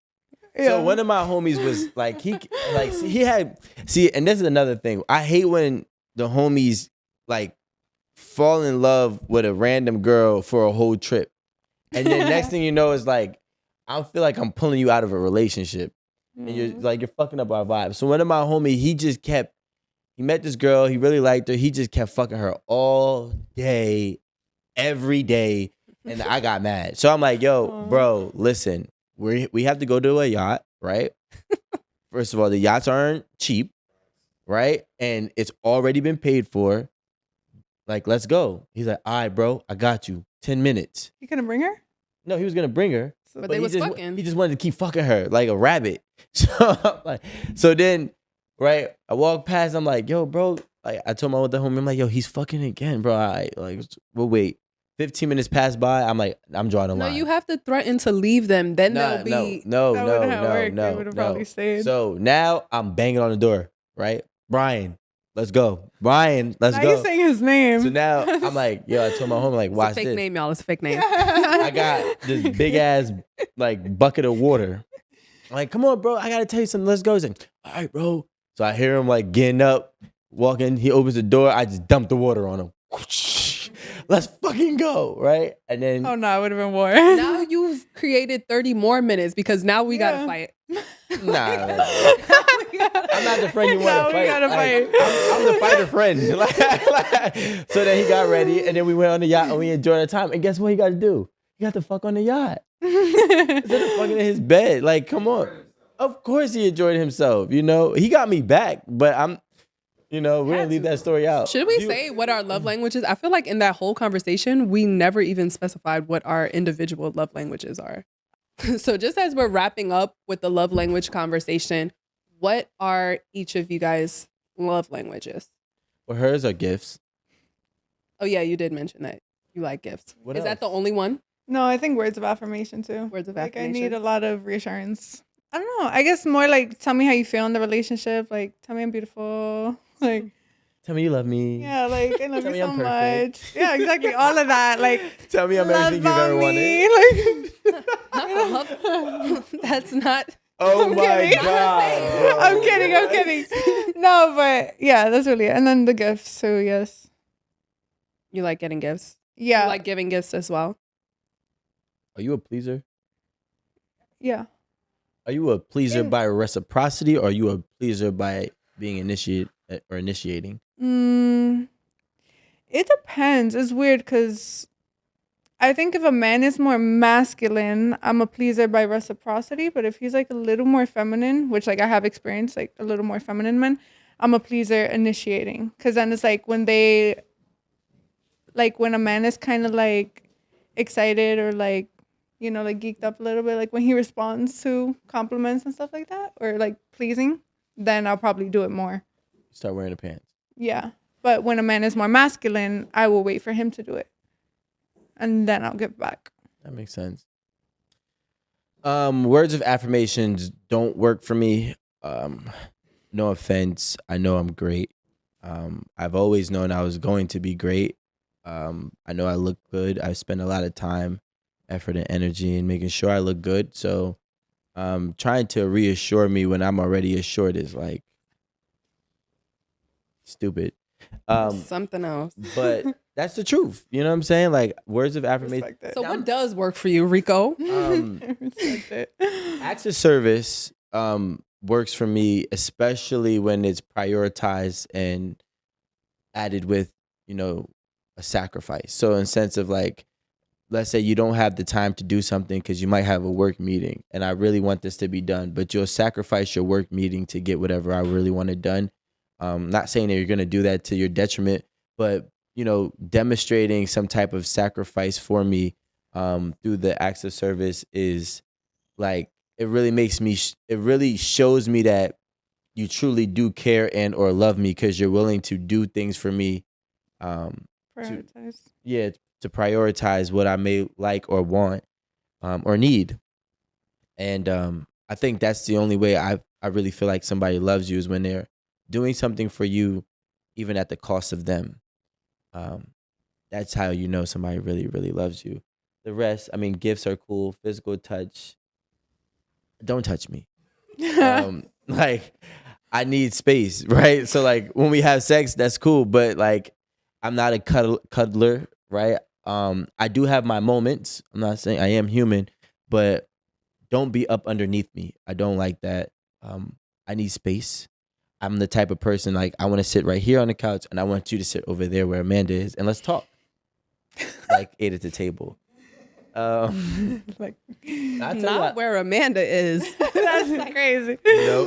Yeah. So one of my homies was like, and this is another thing. I hate when the homies like fall in love with a random girl for a whole trip. And then next thing you know is like, I feel like I'm pulling you out of a relationship. And you're fucking up our vibe. So one of my homies, he met this girl, he really liked her. He just kept fucking her all day, every day. And I got mad. So I'm like, yo, bro, listen. We have to go to a yacht, right? First of all, the yachts aren't cheap, right? And it's already been paid for. Like, let's go. He's like, all right, bro, I got you. 10 minutes. You gonna bring her? No, he was gonna bring her. But they was fucking. He just wanted to keep fucking her like a rabbit. So then, right, I walk past, I'm like, yo, bro. Like, I told my other homie, I'm like, yo, he's fucking again, bro. We'll wait. 15 minutes pass by. I'm like, I'm drawing a line. No, you have to threaten to leave them. Then they'll be. No. We would have probably stayed. So now I'm banging on the door, right? Brian, let's go. Brian, let's go. Now you saying his name. So now I'm like, yo, I told my homie, like, watch this. It's a fake name, y'all. It's a fake name. I got this big ass like bucket of water. I'm like, come on, bro. I gotta tell you something. Let's go. He's like, all right, bro. So I hear him like getting up, walking. He opens the door. I just dump the water on him. Let's fucking go, right? And then oh no, it would have been war. Now you've created 30 more minutes because now we gotta fight. Nah, I'm not the friend you want to fight. We gotta fight. I'm the fighter friend. So then he got ready, and then we went on the yacht and we enjoyed our time. And guess what he got to do? He got to fuck on the yacht instead of fucking in his bed. Like, come on. Of course he enjoyed himself. You know, he got me back, but we're gonna leave that story out. Should we say what our love language is? I feel like in that whole conversation, we never even specified what our individual love languages are. So just as we're wrapping up with the love language conversation, what are each of you guys' love languages? Well, hers are gifts. Oh yeah, you did mention that you like gifts. What is else? that the only one? No, I think words of affirmation too. Words of like affirmation. I need a lot of reassurance. I don't know. I guess more like tell me how you feel in the relationship. Like tell me I'm beautiful. Like tell me you love me. Yeah, like I love Tell you me so I'm perfect. much. Yeah, exactly. All of that. Like tell me I'm everything you've ever wanted. Like That's not. Oh my God. I'm kidding. No, but yeah, that's really it. And then the gifts too, yes. You like getting gifts? Yeah. You like giving gifts as well? Are you a pleaser? Yeah. Are you a pleaser by reciprocity, or are you a pleaser by being initiating? It depends. It's weird because I think if a man is more masculine, I'm a pleaser by reciprocity. But if he's like a little more feminine, which like I have experienced, like a little more feminine men, I'm a pleaser initiating. Because then it's like when when a man is kind of like excited or like, like geeked up a little bit, like when he responds to compliments and stuff like that, or like pleasing, then I'll probably do it more. Start wearing the pants. Yeah. But when a man is more masculine, I will wait for him to do it. And then I'll give back. That makes sense. Words of affirmations don't work for me. No offense. I know I'm great. I've always known I was going to be great. I know I look good. I spend a lot of time, effort, and energy in making sure I look good. So trying to reassure me when I'm already assured is like stupid. Something else. But that's the truth. You know what I'm saying? Like words of affirmation. So what does work for you, Rico? Acts of service works for me, especially when it's prioritized and added with, a sacrifice. So in sense of like, let's say you don't have the time to do something because you might have a work meeting and I really want this to be done, but you'll sacrifice your work meeting to get whatever I really want it done. Not saying that you're going to do that to your detriment, but, demonstrating some type of sacrifice for me through the acts of service is like, it really makes me, it really shows me that you truly do care and or love me because you're willing to do things for me. To prioritize what I may like or want or need. And I think that's the only way I really feel like somebody loves you is when they're doing something for you, even at the cost of them. That's how you know somebody really, really loves you. The rest, I mean, gifts are cool. Physical touch, don't touch me. Like, I need space, right? So, like, when we have sex, that's cool. But, like, I'm not a cuddler, right? I do have my moments. I'm not saying I am human, but don't be up underneath me. I don't like that. I need space. I'm the type of person, like, I want to sit right here on the couch, and I want you to sit over there where Amanda is, and let's talk. Like, ate at the table. Like, not where Amanda is. That's crazy.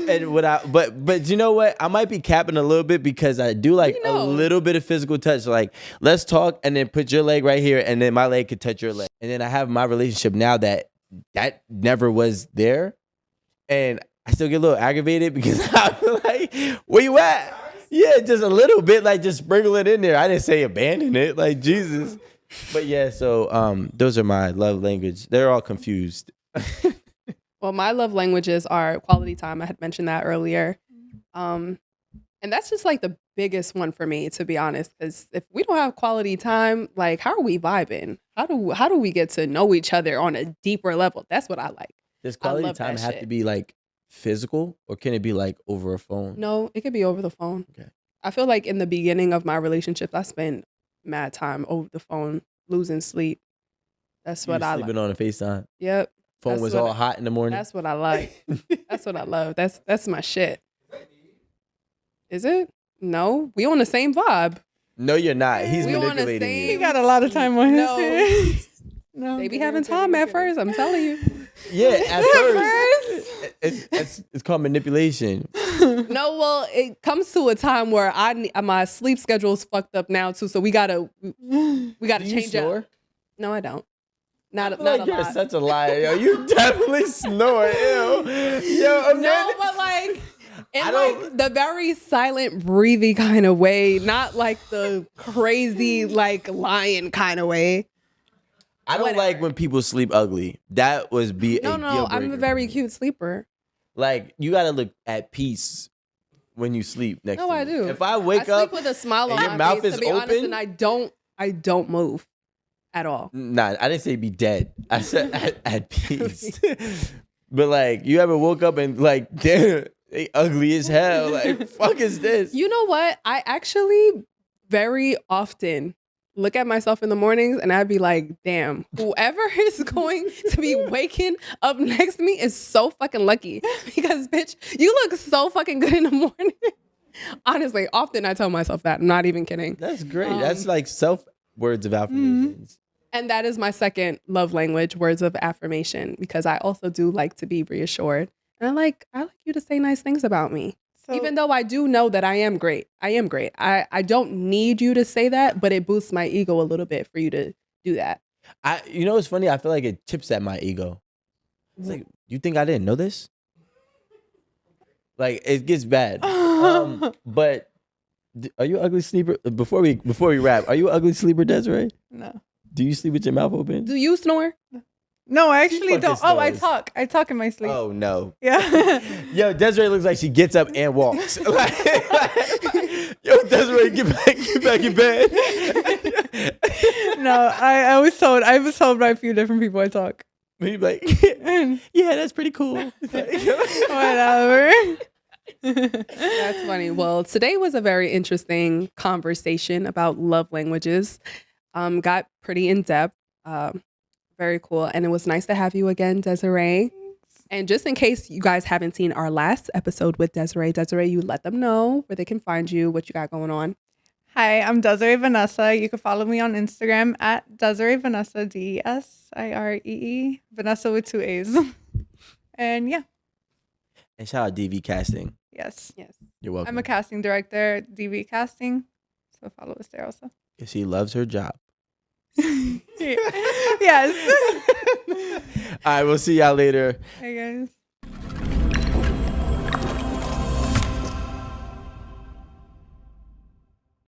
And but you know what? I might be capping a little bit because I do like a little bit of physical touch. Like, let's talk, and then put your leg right here, and then my leg could touch your leg. And then I have my relationship now that never was there, and I still get a little aggravated because I'm like, where you at? Yeah, just a little bit, like just sprinkle it in there. I didn't say abandon it, like Jesus. But yeah, so those are my love language. They're all confused. Well, my love languages are quality time. I had mentioned that earlier. And that's just like the biggest one for me, to be honest, because if we don't have quality time, like, how are we vibing? How do we get to know each other on a deeper level? That's what I like. Does quality time have to be like physical, or can it be like over a phone? No, it could be over the phone. Okay. I feel like in the beginning of my relationship, I spent mad time over the phone, losing sleep. That's what I like. Sleeping on a FaceTime. Yep. Phone was all hot in the morning. That's what I like. That's what I love. That's my shit. Is it? No, we on the same vibe. No, you're not. He's manipulating you. He got a lot of time on his hands. No, they be having time at first. I'm telling you. Yeah, at first. It's called manipulation. No, well, it comes to a time where my sleep schedule's fucked up now too. So we gotta change up. No, I don't. Not a lot. You're such a liar, yo. You definitely snore, yo. No, but like in like the very silent, breathy kind of way, not like the crazy, like lion kind of way. I don't like when people sleep ugly. That was No, I'm a very cute sleeper. Like, you gotta look at peace when you sleep next to me. No, I do. If I wake up sleep with a smile on your my mouth face, is to be open, honest, and I don't move at all. Nah, I didn't say be dead. I said at peace. But like, you ever woke up and like, damn, they ugly as hell. Like, fuck is this? You know what? I actually very often look at myself in the mornings and I'd be like, damn, whoever is going to be waking up next to me is so fucking lucky because, bitch, you look so fucking good in the morning. Honestly, often I tell myself that. I'm not even kidding. That's great. That's like self words of affirmations. And that is my second love language, words of affirmation, because I also do like to be reassured. And I like you to say nice things about me. So, even though I do know that I am great. I am great. I don't need you to say that, but it boosts my ego a little bit for you to do that. You know what's funny? I feel like it chips at my ego. It's like, you think I didn't know this? Like, it gets bad. But are you an ugly sleeper? Before we wrap, are you an ugly sleeper, Deseriee? No. Do you sleep with your mouth open? Do you snore? No, I actually don't. Snores. Oh, I talk. I talk in my sleep. Oh, no. Yeah. Yo, Deseriee looks like she gets up and walks. Yo, Deseriee, get back in bed. No, I was told by a few different people I talk. He's like, yeah, that's pretty cool. Whatever. That's funny. Well, today was a very interesting conversation about love languages. Got pretty in depth. Very cool. And it was nice to have you again, Deseriee. And just in case you guys haven't seen our last episode with Deseriee, you let them know where they can find you, what you got going on. Hi, I'm Deseriee Vanessa. You can follow me on Instagram at Deseriee Vanessa, DESIREE, Vanessa with 2 A's. And yeah. And shout out DV Casting. Yes. You're welcome. I'm a casting director, DV Casting. So follow us there also. Because she loves her job. Yes. All right, we'll see y'all later. Hey guys.